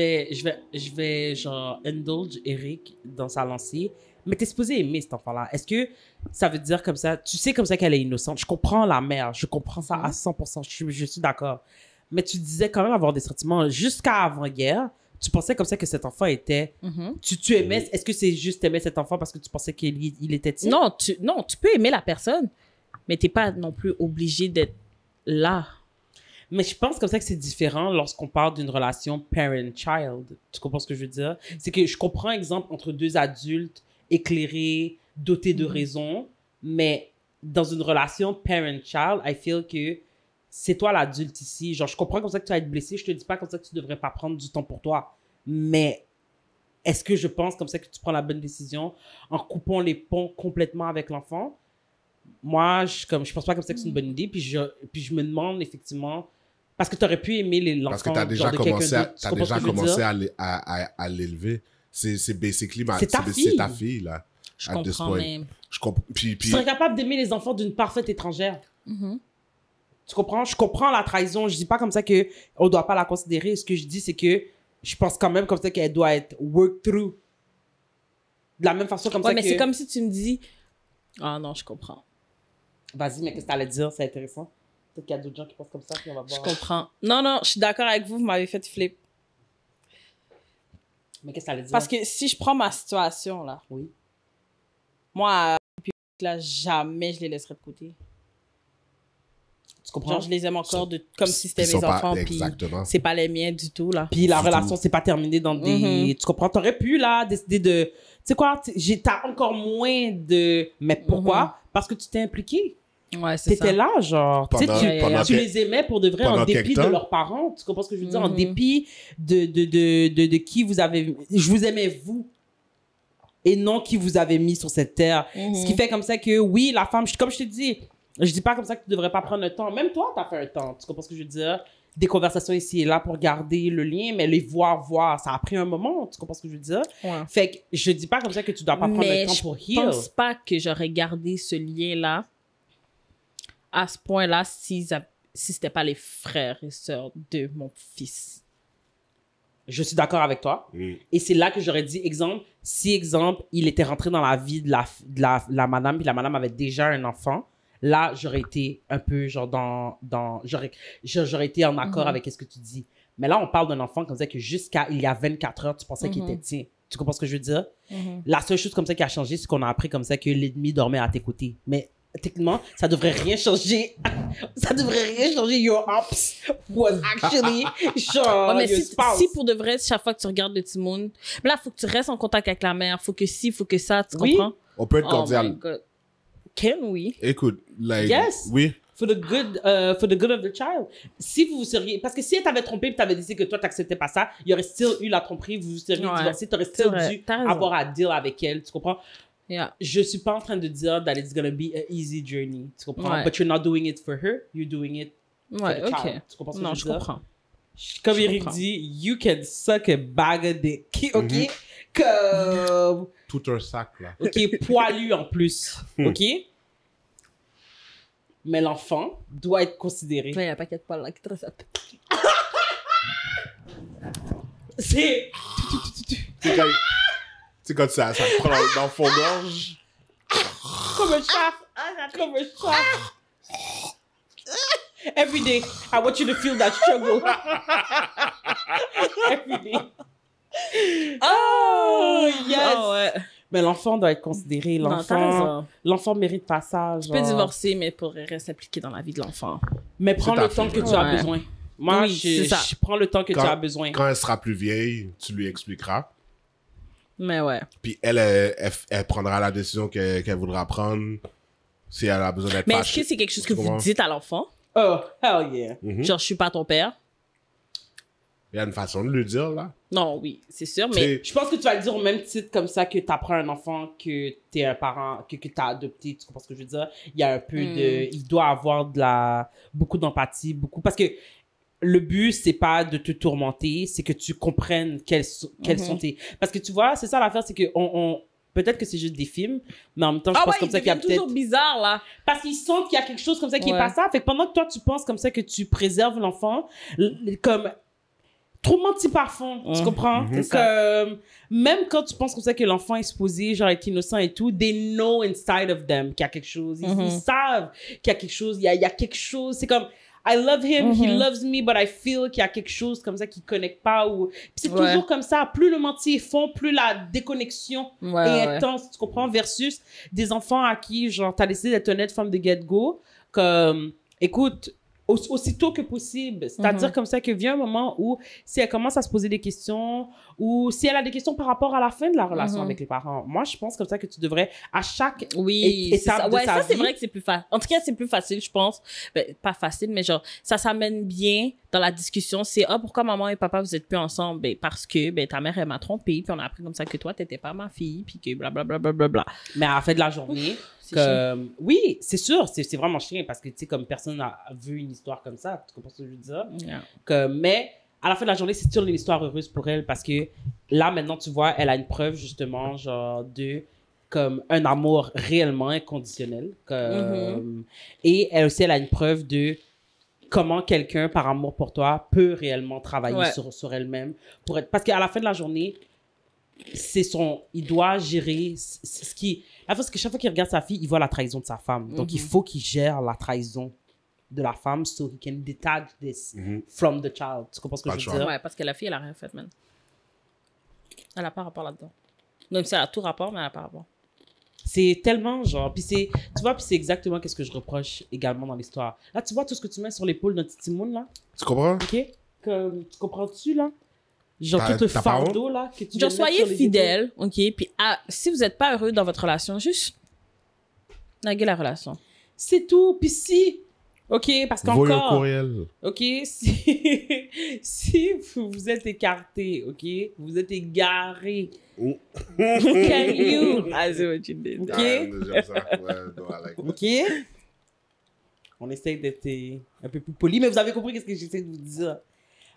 vais, genre, indulge Eric dans sa lancée, mais t'es supposé aimer cet enfant-là. Est-ce que ça veut dire comme ça, tu sais comme ça qu'elle est innocente, je comprends la mère, je comprends ça à 100%, je suis d'accord. Mais tu disais quand même avoir des sentiments jusqu'à avant-guerre, tu pensais comme ça que cet enfant était, tu aimais, est-ce que c'est juste aimer cet enfant parce que tu pensais qu'il était tien? Non, tu peux aimer la personne, mais t'es pas non plus obligé d'être là. Mais je pense comme ça que c'est différent lorsqu'on parle d'une relation parent-child. Tu comprends ce que je veux dire? C'est que je comprends, exemple, entre deux adultes éclairés, dotés de raison, mais dans une relation parent-child, I feel que c'est toi l'adulte ici. Genre, je comprends comme ça que tu vas être blessé, je te dis pas comme ça que tu devrais pas prendre du temps pour toi. Mais est-ce que je pense comme ça que tu prends la bonne décision en coupant les ponts complètement avec l'enfant? Moi, je pense pas comme ça que c'est une bonne idée. Puis je me demande effectivement Parce que t'aurais pu aimer Parce que l'enfant t'as déjà genre de quelqu'un commencé, d'autre. Tu comprends ce que je veux commencé dire? à l'élever. C'est basically C'est ta fille. c'est ta fille, là. Je at this comprends, point. mais... Je comprends. Puis, Tu serais capable d'aimer les enfants d'une parfaite étrangère. Tu comprends? Je comprends la trahison. Je dis pas comme ça que on doit pas la considérer. Ce que je dis, c'est que je pense quand même comme ça qu'elle doit être worked through. De la même façon comme Ouais, ça mais que... c'est comme si tu me dis... Ah non, je comprends. Vas-y, mais qu'est-ce que t'allais dire? C'est intéressant. Peut-être qu'il y a d'autres gens qui pensent comme ça, puis on va Je voir. comprends. Non, je suis d'accord avec vous. Vous m'avez fait flip. Mais qu'est-ce que t'allais dire? Parce que si je prends ma situation, là, Oui. moi, là, jamais je les laisserai de côté. Tu comprends? Genre, je les aime encore comme si c'était Ils mes sont pas- enfants, puis exactement. c'est pas les miens du tout, là. Puis la Du relation, tout. c'est pas terminé dans des... Tu comprends? T'aurais pu, là, décider de... Tu sais quoi? T'as encore moins de... Mais pourquoi? Parce que tu t'es impliqué. Ouais, c'est ça. T'étais là, genre. Tu sais, Pendant tu les aimais pour de vrai en pendant dépit quelque de temps. leurs parents. Tu comprends ce que je veux dire? En dépit de qui vous avez... Je vous aimais, vous. Et non qui vous avez mis sur cette terre. Ce qui fait comme ça que, oui, la femme... Comme je te dis, je dis pas comme ça que tu devrais pas prendre le temps. Même toi, t'as fait un temps. Tu comprends ce que je veux dire? Des conversations ici et là pour garder le lien, mais les voir, ça a pris un moment. Tu comprends ce que je veux dire? Ouais. Fait que je dis pas comme ça que tu dois pas prendre Mais le temps je pour heal. pense pas que j'aurais gardé ce lien-là à ce point-là si c'était pas les frères et sœurs de mon fils. Je suis d'accord avec toi. Mm. Et c'est là que j'aurais dit, exemple, si, exemple, il était rentré dans la vie de la madame, puis la madame avait déjà un enfant, là, j'aurais été un peu, genre, j'aurais été en accord avec ce que tu dis. Mais là, on parle d'un enfant comme ça que jusqu'à il y a 24 heures, tu pensais qu'il était tien. Tu comprends ce que je veux dire? La seule chose comme ça qui a changé, c'est qu'on a appris comme ça que l'ennemi dormait à tes côtés. Mais techniquement, ça devrait rien changer. Ça devrait rien changer. Your ops was actually genre Ouais, mais your spouse. si pour de vrai, chaque fois que tu regardes le petit monde, là, faut que tu restes en contact avec la mère. Faut que faut que ça, tu Oui. comprends? On peut être Oh my cordial. God. Ken, oui. Écoute, like, Yes. oui, For the good of the child. Si vous seriez... Parce que si elle t'avait trompé et t'avais décidé que toi, t'acceptais pas ça, il y aurait still eu la tromperie, vous seriez Ouais. divorcé, t'aurais C'est still vrai, dû t'as raison. avoir à deal avec elle, tu comprends? Yeah. Je suis pas en train de dire that it's gonna be an easy journey, tu comprends? Ouais. But you're not doing it for her, you're doing it for Ouais, the ok. child. Tu comprends ce que Non, je je veux dire? comprends. Comme Je Eric comprends. dit, you can suck a bag of dick, ok? Comme... tout un sac, là. Ok, poilu en plus, ok? Mais l'enfant doit être considéré. Il y a un paquet de poils là qui trace. C'est... C'est quand ça prend dans le fond-gorge. Comme un chat. Comme un chat. Every day, I want you to feel that struggle. Every day. Oh, yes. Oh, ouais. Mais l'enfant doit être considéré. Non, t'as raison. L'enfant mérite pas ça. Tu peux divorcer, mais pour rester impliqué dans la vie de l'enfant. Mais prends C'est le ta temps fille, que tu as ouais. besoin. Moi, Oui, c'est ça. je prends le temps que tu as besoin. Quand elle sera plus vieille, tu lui expliqueras. Mais ouais. Puis elle prendra la décision qu'elle voudra prendre si elle a besoin d'être Mais est-ce fâchée. que c'est quelque chose que Tu vous comprends? dites à l'enfant? Oh, hell yeah. Mhm. Genre, je suis pas ton père? Il y a une façon de le dire, là. Non, oui, c'est sûr, mais... C'est- Je pense que tu vas le dire au même titre comme ça que tu apprends un enfant que tu es un parent, que tu as adopté, tu comprends ce que je veux dire? Il y a un peu de... Il doit avoir beaucoup d'empathie, beaucoup... Parce que le but, c'est pas de te tourmenter, c'est que tu comprennes quels sont tes... Parce que tu vois, c'est ça l'affaire, c'est que peut-être que c'est juste des films, mais en même temps, je pense comme ça qu'il y a peut-être... toujours bizarre, là. Parce qu'ils sentent qu'il y a quelque chose comme ça qui est Ouais. pas ça. Fait que pendant que toi, tu penses comme ça que tu préserves l'enfant, comme... Trop menti par fond, tu comprends? C'est ça. Même quand tu penses comme ça que l'enfant est supposé, genre, être innocent et tout, they know inside of them qu'il y a quelque chose. Ils savent qu'il y a quelque chose. Il y a quelque chose. C'est comme, I love him, he loves me, but I feel qu'il y a quelque chose comme ça qui connecte pas. Puis c'est Ouais. toujours comme ça. Plus le menti est fond, plus la déconnexion Ouais, est ouais. intense, tu comprends? Versus des enfants à qui, genre, t'as décidé d'être honnête from the get-go. Comme, écoute, aussitôt que possible. C'est-à-dire comme ça que vient un moment où si elle commence à se poser des questions ou si elle a des questions par rapport à la fin de la relation avec les parents, moi, je pense comme ça que tu devrais, à chaque Oui, c'est étape ça. de Ouais, sa ça, c'est vie- vrai que c'est plus facile. En tout cas, c'est plus facile, je pense. Ben, pas facile, mais genre, ça s'amène bien dans la discussion. C'est, pourquoi maman et papa, vous êtes plus ensemble? Ben, parce que, ta mère, elle m'a trompé, puis on a appris comme ça que toi, t'étais pas ma fille, puis que blablabla. Mais à la fin de la journée, Comme, oui, c'est sûr, c'est vraiment chiant parce que, tu sais, comme personne n'a vu une histoire comme ça, tu comprends ce que je veux dire? Yeah. Comme, mais à la fin de la journée, c'est toujours une histoire heureuse pour elle parce que là, maintenant, tu vois, elle a une preuve, justement, genre, de comme un amour réellement inconditionnel. Comme, et elle aussi, elle a une preuve de comment quelqu'un, par amour pour toi, peut réellement travailler Ouais. sur elle-même. Pour être... Parce qu'à la fin de la journée, il doit gérer ce qui... Parce que chaque fois qu'il regarde sa fille, il voit la trahison de sa femme. Donc, il faut qu'il gère la trahison de la femme so he can detach this from the child. Tu comprends ce que Pas je de veux dire? Ouais, parce que la fille, elle a rien fait, man. Elle a pas rapport là-dedans. Même si elle a tout rapport, mais elle a pas rapport. C'est tellement genre... Puis c'est... Tu vois, puis c'est exactement ce que je reproche également dans l'histoire. Là, tu vois tout ce que tu mets sur l'épaule de Titi Moon, là? Tu comprends? OK? Comme, tu comprends-tu, là? Genre, T'as- tout le t'as pas fardeau, là, que tu Genre, viens de mettre soyez sur les fidèles, OK? Puis si vous n'êtes pas heureux dans votre relation, juste naguez la relation. épaules. C'est tout. Puis si... OK, parce Voyez un qu'encore... courriel. OK? Si, si vous vous êtes écarté, OK? Vous êtes égaré. Can you... I see what you did. OK? J'aime ça. Ouais, no, I like that. OK? On essaie d'être un peu plus poli, mais vous avez compris ce que j'essaie de vous dire.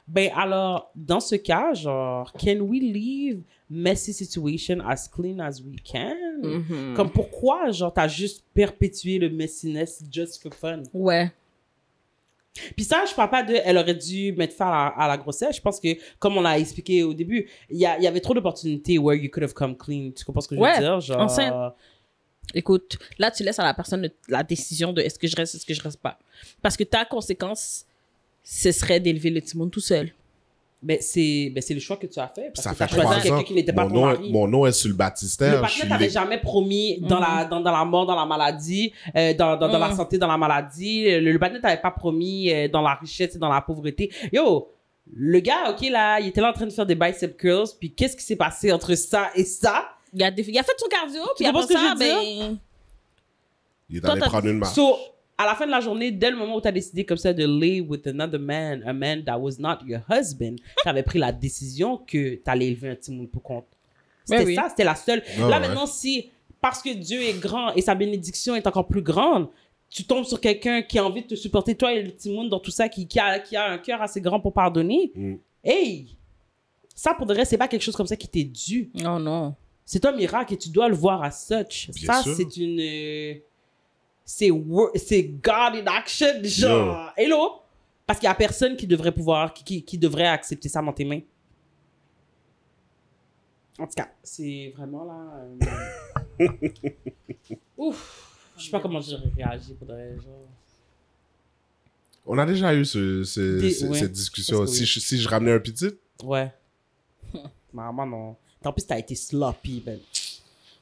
Ben alors, dans ce cas, genre, can we leave messy situation as clean as we can? Mhm. Comme pourquoi, genre, t'as juste perpétué le messiness just for fun? Ouais. Puis ça, je parle pas de, elle aurait dû mettre fin à la grossesse. Je pense que, comme on l'a expliqué au début, il y avait trop d'opportunités where you could have come clean. Tu comprends ce que je veux Ouais, dire? Genre, enceinte. Écoute, là, tu laisses à la personne la décision de est-ce que je reste, est-ce que je reste pas. Parce que ta conséquence, ce serait d'élever le petit monde tout seul. ben c'est le choix que tu as fait. Parce Ça que tu as fait choisi 3 ans. quelqu'un qui n'était pas Mon ton nom, mari. mon nom est sur le Le baptistère. Je partenaire suis t'avait les- jamais promis dans la mort, dans la maladie, dans la santé, dans la maladie. Le partenaire t'avait pas promis dans la richesse et dans la pauvreté. Yo, le gars, OK, là, il était là en train de faire des bicep curls. Puis qu'est-ce qui s'est passé entre ça et ça? Il a fait son cardio, puis comprends après ce que ça, je veux ben... Il est Toi, allé t'as- prendre une marche. So, à la fin de la journée, dès le moment où tu as décidé comme ça de lay with another man, a man that was not your husband, tu avais pris la décision que tu allais élever un petit monde pour compte. C'était oui. ça, c'était la seule. Ouais, Là, ouais. maintenant, si, parce que Dieu est grand et sa bénédiction est encore plus grande, tu tombes sur quelqu'un qui a envie de te supporter, toi et le petit monde dans tout ça, qui a un cœur assez grand pour pardonner, hey, ça, pour de vrai, c'est pas quelque chose comme ça qui t'est dû. Oh non. C'est un miracle et tu dois le voir as such. Bien Ça, sûr. c'est une... c'est God in action, genre. Hello? Parce qu'il y a personne qui devrait pouvoir, qui devrait accepter ça dans tes mains. En tout cas, c'est vraiment là... Ouf. Je sais pas comment j'aurais réagi pour de vrai, genre. On a déjà eu Ouais. cette discussion. Parce que oui. Si je ramenais un petit, Ouais. Maman, non. En plus, t'as été sloppy, ben.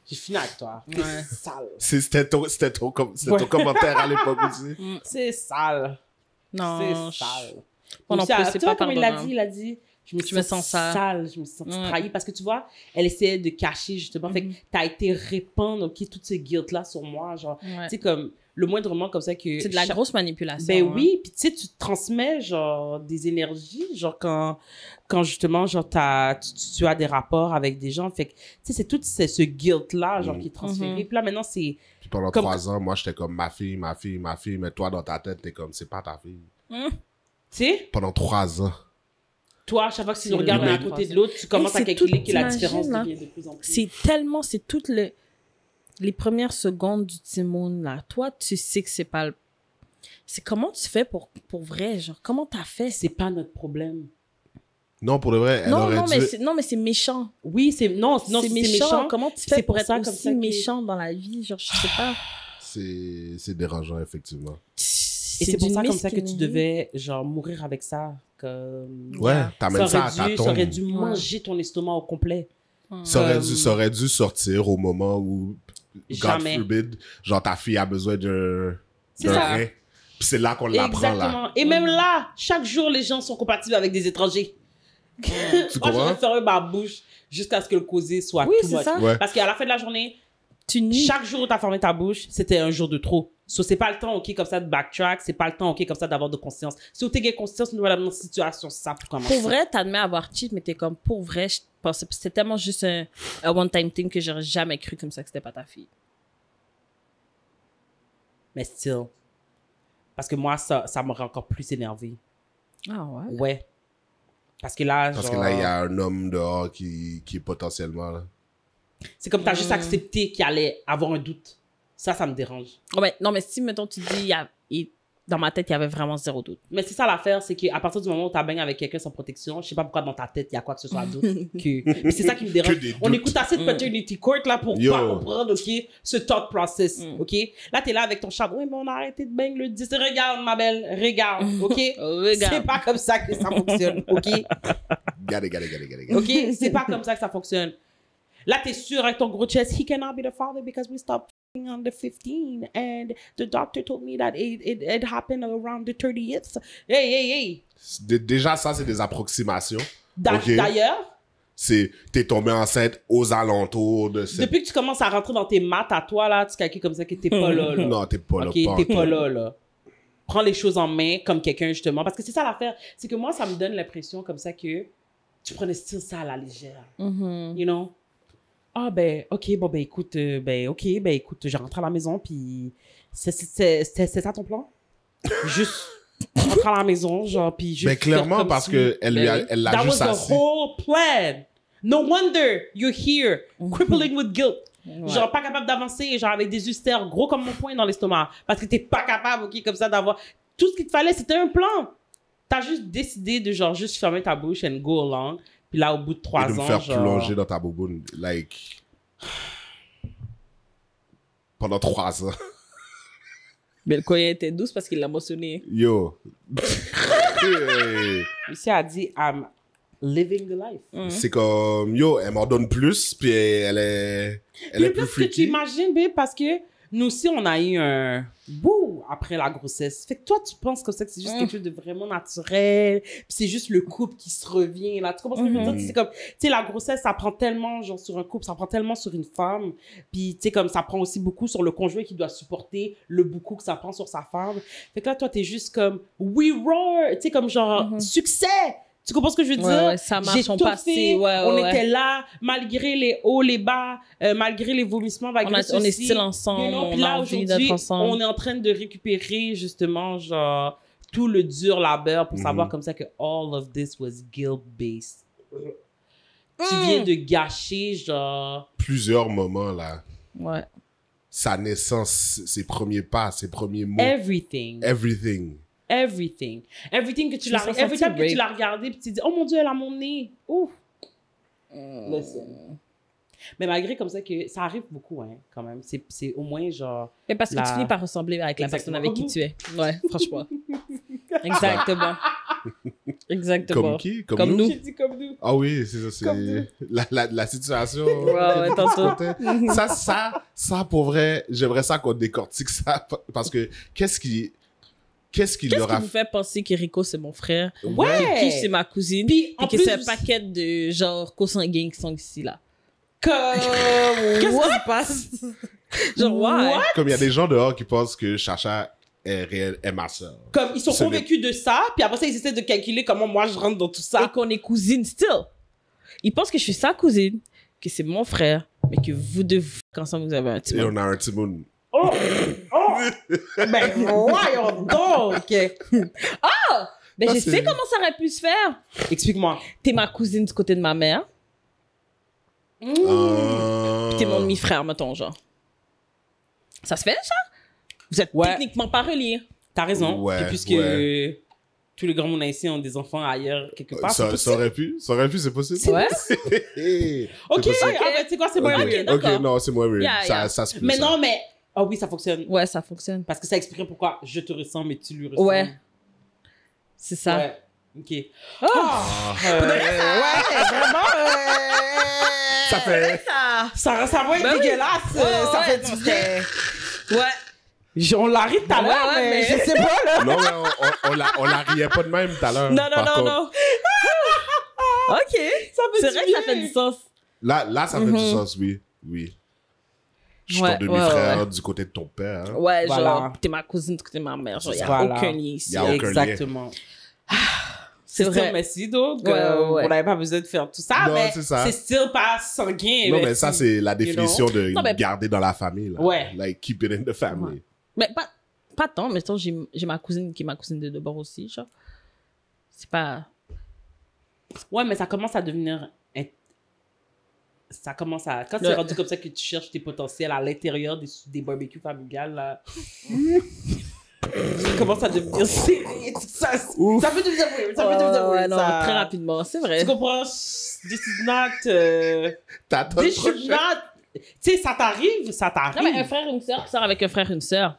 J'ai fini avec toi. T'es Ouais. sale. c'était ton commentaire à l'époque aussi. C'est sale. Non. C'est sale. Moi non Tu plus, sais, c'est tu vois pas comme il l'a pardonnable. dit, je me sens sale. je me sens Ouais. trahie parce que tu vois, elle essayait de cacher justement. Fait que t'as été répandre, OK, toute ce guilt-là sur moi, genre, Ouais. tu sais, comme, le moindrement comme ça que... C'est de la grosse manipulation. Ben hein. oui, puis tu sais, tu te transmets, genre, des énergies, genre, quand justement, genre, tu as des rapports avec des gens, fait que, tu sais, c'est tout ce guilt-là, genre, qui est transféré. Puis là, maintenant, c'est... Puis pendant Comme- 3 ans, moi, j'étais comme ma fille, mais toi, dans ta tête, t'es comme, c'est pas ta fille. Tu sais, Pendant 3 ans. toi, à chaque fois que tu C'est nous regardes le l'un à même côté de l'autre, tu commences à c'est calculer tout, que la t'imagines, différence là. devient de plus en plus... C'est toutes les premières secondes du petit monde, là. Toi, tu sais que c'est pas le... C'est comment tu fais pour vrai, genre, comment t'as fait? C'est pas notre problème. Non, pour de vrai, elle aurait dû... mais c'est méchant. Oui, c'est C'est méchant. Comment tu C'est fais pour pour être ça, comme aussi ça que- méchant dans la vie? Genre, je sais pas. C'est dérangeant, effectivement. Et c'est pour ça comme ça que tu devais, genre, mourir avec ça. Comme... Ouais, t'amènes ça à ta ça aurait tombe. dû manger ton estomac au complet. Ça aurait dû sortir au moment où, God Jamais. forbid, genre ta fille a besoin d'un C'est ça. rein. Puis c'est là qu'on l'apprend, là. Exactement. Et même là, chaque jour, les gens sont compatibles avec des étrangers. Tu Moi, je comprends? vais fermer ma bouche jusqu'à ce que le causé soit Oui, too c'est much. ça. Ouais. Parce qu'à la fin de la journée, Tu nies. chaque jour où tu as fermé ta bouche, c'était un jour de trop. So, c'est pas le temps, OK, comme ça, de backtrack. C'est pas le temps, OK, comme ça, d'avoir de conscience. Si tu as conscience, nous, dans une situation, c'est ça pour commencer. Pour vrai, t'admets avoir cheat, mais t'es comme, pour vrai, je pensais, c'était tellement juste un one-time thing que j'aurais jamais cru comme ça que c'était pas ta fille. Mais still. Parce que moi, ça me rend encore plus énervé. Ah ouais? Ouais. Parce que là, Parce genre, que là, il y a un homme dehors qui est potentiellement là. c'est comme t'as juste accepté qu'il allait avoir un doute. Ça me dérange. Ouais, non, mais si, mettons, tu dis, dans ma tête, il y avait vraiment zéro doute. Mais c'est ça l'affaire, c'est qu'à partir du moment où t'as baigné avec quelqu'un sans protection, je sais pas pourquoi dans ta tête, il y a quoi que ce soit d'autre. Puis c'est ça qui me dérange. des On doutes. écoute assez de paternity court là pour Yo. pas comprendre, OK, ce thought process, OK? Là, t'es là avec ton chat. Oui, mais on a arrêté de bang le 10. Regarde, ma belle, regarde, OK? Regarde. C'est pas comme ça que ça fonctionne, OK? Got it. OK? C'est pas comme ça que ça fonctionne. Là, t'es sûr avec ton gros chest, he cannot be the father because we stopped on the 15th and the doctor told me that it happened around the 30th. Hey. Déjà, ça, c'est des approximations. Ok. D'ailleurs, T'es tombé enceinte aux alentours de cette... depuis que tu commences à rentrer dans tes maths à toi, là, tu calcules comme ça que t'es pas là. Non, t'es pas là. OK, t'es pas là. Prends les choses en main comme quelqu'un, justement. Parce que c'est ça l'affaire. C'est que moi, ça me donne l'impression comme ça que tu prenais style ça à la légère. You know? Ah, ben, OK, bon, ben, écoute, écoute, je rentre à la maison, puis c'est ça ton plan? Juste rentrer à la maison, genre, puis juste... Ben, clairement, parce que elle l'a That juste was the assis. whole plan. No wonder you're here, crippling with guilt. Genre, pas capable d'avancer, genre, avec des ulcères gros comme mon poing dans l'estomac. Parce que t'es pas capable, OK, comme ça, d'avoir... Tout ce qu'il te fallait, c'était un plan. T'as juste décidé de, genre, juste fermer ta bouche and go along. Puis là, au bout de 3 Et ans, de me faire genre... plonger dans ta bouboune, like... Pendant 3 ans. Mais le courrier était douce parce qu'il l'a mentionné. Yo. Lucie a dit, I'm living the life. C'est comme, yo, elle m'en donne plus, puis elle est plus Plus que tu freaky. imagines, babe, parce que nous aussi, on a eu un bout après la grossesse. Fait que toi, tu penses comme ça que c'est juste quelque chose de vraiment naturel, puis c'est juste le couple qui se revient, là. Tu comprends ce que je veux dire? C'est comme, tu sais, la grossesse, ça prend tellement, genre, sur un couple, ça prend tellement sur une femme, puis, tu sais, comme, ça prend aussi beaucoup sur le conjoint qui doit supporter le beaucoup que ça prend sur sa femme. Fait que là, toi, t'es juste comme, we roar! Tu sais, comme, genre, succès! Tu comprends ce que je veux dire? Ouais, ça marche, J'ai on tout passait, fait, ouais, on ouais. était là, malgré les hauts, les bas, malgré les vomissements, malgré On est ceci, still ensemble, you know, on puis a là, envie aujourd'hui, d'être ensemble. on est en train de récupérer, justement, genre, tout le dur labeur pour savoir comme ça que all of this was guilt-based. Tu viens de gâcher, genre... Plusieurs moments, là. Ouais. Sa naissance, ses premiers pas, ses premiers mots. Everything. Everything. Everything. Everything que tu Je l'as... me sens Every time sentie que tu l'as regardé, puis tu te dis, oh mon Dieu, elle a mon nez. Ouf. Mais malgré comme ça que ça arrive beaucoup, hein, quand même. C'est au moins genre... Et parce que La- tu finis par ressembler avec la personne Exactement. avec qui tu es. Ouais, franchement. Exactement. Exactement. Comme qui? Comme nous. J'ai dit comme nous. Ah oui, c'est ça, Comme c'est la situation. Ouais, tantôt. Ça, pour vrai, j'aimerais ça qu'on décortique ça, parce que qu'est-ce qui Qu'est-ce leur qui a vous fait penser que Rico, c'est mon frère? Ouais. Qui c'est ma cousine? Puis, en Puis que plus, c'est un paquet de, genre, consanguins qui sont ici, là. Comme... Qu'est-ce qui se passe? Genre, ouais. Comme il y a des gens dehors qui pensent que Chacha est ma soeur. Comme ils sont Ce n'est- convaincus de ça, puis après ça, ils essaient de calculer comment moi je rentre dans tout Et ça. qu'on est cousine still. Il pense que je suis sa cousine, que c'est mon frère, mais que vous deux, ensemble, vous avez un petit Et monde. on a un petit monde. Oh! Ben voyons donc! Ben, Ça, je c'est- sais comment ça aurait pu se faire. Explique-moi. T'es ma cousine du côté de ma mère, puis t'es mon demi-frère, mettons, genre. Ça se fait, ça? Vous êtes Ouais. techniquement pas reliés. T'as raison. Ouais, Puis puisque ouais. tous les grands monde haïtiens ont des enfants ailleurs, quelque part, c'est Ça possible. aurait pu, c'est possible. Ouais. Hey, Ok, c'est possible. ah ben, tu sais quoi, c'est moins Ok, weird. d'accord. ok, non, c'est moins weird. Yeah, yeah. Ça se peut, Mais ça. non, mais... Ah oui, ça fonctionne. Ouais, ça fonctionne. Parce que ça explique pourquoi je te ressens, mais tu lui ressens. Ouais. C'est ça. Ouais. Ok. Ah. Ouais, vraiment. Ça fait... Ça va être Ben oui. dégueulasse. Ouais, ça ouais, fait non, du c'est- Ouais. On l'a ri tout à l'heure, Ouais, mais mais- je sais pas, là. Non, mais on la riait pas de même tout à l'heure. Non, non, par non, contre. non. OK. Ça fait C'est du vrai que ça bien. fait du sens. Là, ça fait du sens, oui. Oui. Je suis Ouais, ton demi-frère ouais. du côté de ton père. Hein. Ouais, Voilà. genre, t'es ma cousine du côté de ma mère. Genre, y a Voilà. aucun lien ici. Y a aucun lien. Exactement. C'est still vrai. messy, donc Ouais, ouais. on n'avait pas besoin de faire tout ça, Non, mais c'est ça. c'est still pas sanguin. Non, mais ça, c'est la définition de Non, mais- garder dans la famille. Là. Ouais. Like, keep it in the family. Mais pas... pas tant, mais j'ai ma cousine qui est ma cousine de bord aussi, genre. C'est pas... Ouais, mais ça commence à devenir... Ça commence à... Quand c'est rendu comme ça que tu cherches tes potentiels à l'intérieur des barbecues familiales, là... ça commence à devenir serré, tout ça. Ça peut devenir weird. Ça peut devenir weird. Non, ça... très rapidement, c'est vrai. Tu comprends? This is not... T'attends This trop should cher. not... Tu sais, ça t'arrive. Non, mais un frère et une sœur sort avec un frère et une sœur.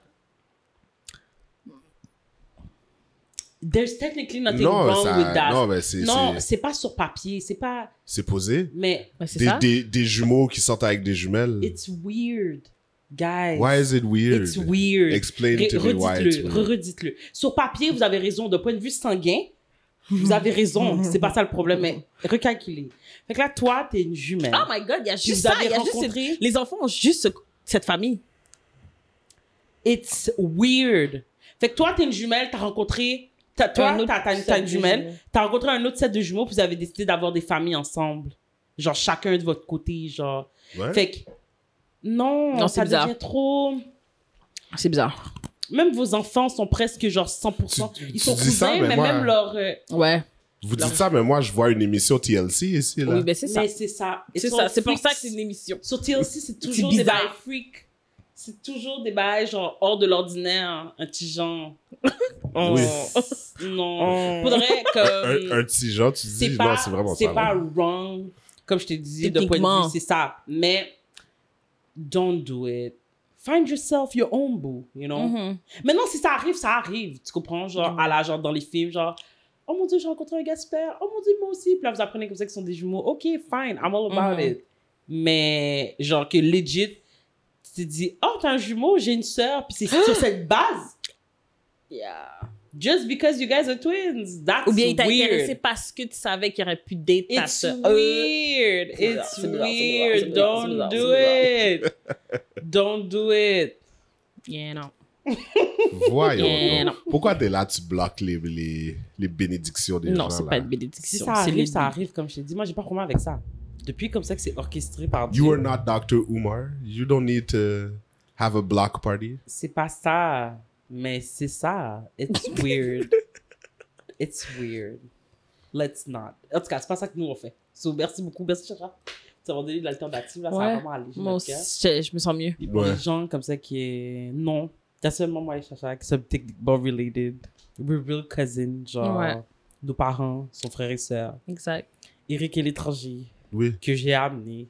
There's technically nothing Non, wrong ça- with that. non, mais c'est- Non, c'est- c'est pas sur papier. C'est pas... C'est posé. Mais Ouais, c'est ça. Des jumeaux qui sortent avec des jumelles. it's weird, guys. Why is it weird? It's weird. Explain to me why it's weird. Redites-le. Sur papier, vous avez raison. D'un point de vue sanguin, vous avez raison. C'est pas ça le problème, mais recalculez. Fait que là, toi, t'es une jumelle. Oh my God, il y a Puis juste vous ça. avez Il y a juste rencontré- les enfants ont juste cette famille. It's weird. Fait que toi, t'es une jumelle, t'as rencontré... Toi, Un autre t'as set une de jumelle, jumeaux. t'as rencontré un autre set de jumeaux, puis vous avez décidé d'avoir des familles ensemble. Genre, chacun de votre côté, genre. Ouais. Fait que... Non, Non, ça c'est bizarre. devient trop... C'est bizarre. Même vos enfants sont presque genre 100%. Tu- Ils sont tu dis ça, cousins, mais mais moi- même leur... Ouais. Vous dites ça, mais moi, je vois une émission TLC ici, là. Oui, ben c'est ça. Mais c'est ça. C'est It's ça. all C'est pour ça freaks. que c'est une émission. Sur TLC, c'est toujours C'est des bizarre. bails freaks. C'est toujours des bails genre hors de l'ordinaire, un petit genre. Oui. Non. Faudrait que... Un petit genre, tu dis, non, c'est vraiment ça. C'est pas là. wrong, comme je te disais, d'un point de Techniquement. vue, c'est ça. Mais, don't do it. Find yourself your own boo, you know? Mhm. Maintenant, si ça arrive, tu comprends? Genre, à la, genre, dans les films, genre, oh mon Dieu, j'ai rencontré un gars super. Oh mon Dieu, moi aussi. Puis là, vous apprenez comme ça qu'ils sont des jumeaux. OK, fine, I'm all about Mhm. it. Mais, genre, que legit, tu te dis, oh, t'as un jumeau, j'ai une sœur. Puis c'est sur cette base. Yeah. Just because you guys are twins. That's Ou bien il t'a weird. intéressé parce que tu savais qu'il y aurait pu date ta It's sœur. weird. C'est bizarre, It's c'est bizarre, c'est weird. bizarre, c'est bizarre, Don't c'est do bizarre, it. Don't do it. Yeah, non. Voyons. Yeah, donc. non. Pourquoi t'es là, tu bloques les bénédictions des gens, Non, c'est là? pas une Si bénédiction. ça c'est arrive, les- ça arrive, comme je t'ai dit. Moi, j'ai pas de problème avec ça. Depuis comme ça que c'est orchestré par Dieu. You are not Dr. Umar. You don't need to have a block party. C'est pas ça. Mais c'est ça. It's weird. It's weird. Let's not. En tout cas, c'est pas ça que nous on fait. So, merci beaucoup. Merci, Chacha. Ça va donner de l'alternative. Là, ça va Ouais. vraiment aller. Moi aussi, je me sens mieux. Il y a Ouais. des gens comme ça qui est... Non. Il y a seulement moi et Chacha qui sommes techniquement related. We're real cousins. Genre, Ouais. nos parents sont frères et sœurs. Exact. Eric est l'étranger Oui. que j'ai amené.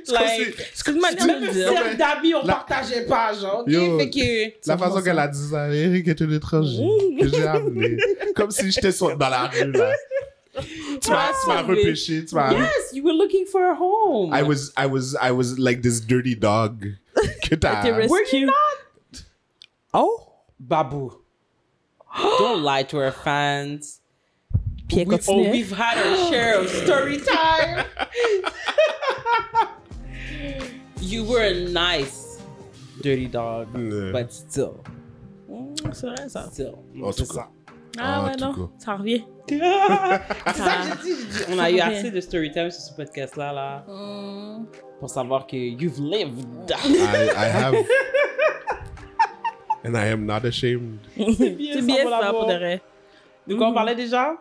C'est comme si- C'est une manière de le dire. Non, mais- Cercle d'amis, on La- partageait pas, genre. OK? Yo, Fait que... La façon qu'elle a dit ça, Eric est un étranger que j'ai amené. Comme si j'étais dans la rue, là. Tu m'as repêché, tu m'as... Yes, you were looking for a home. I was like this dirty dog que t'as... T'es Were you rescue. not? Oh, Babu. Don't lie to our fans. Puis elle continue. We've had our share of story time. You were a nice dirty dog, but still. C'est vrai, ça. Still. En C'est tout ça. cas. Ah En ouais, tout non. cas. Ça revient. C'est ça que j'ai dit. On a eu Ça assez revient. de story time sur ce podcast-là, là, pour savoir que you've lived. I have... And I am not ashamed. C'est C'est bien ça, pour de vrai. De quoi on parlait déjà?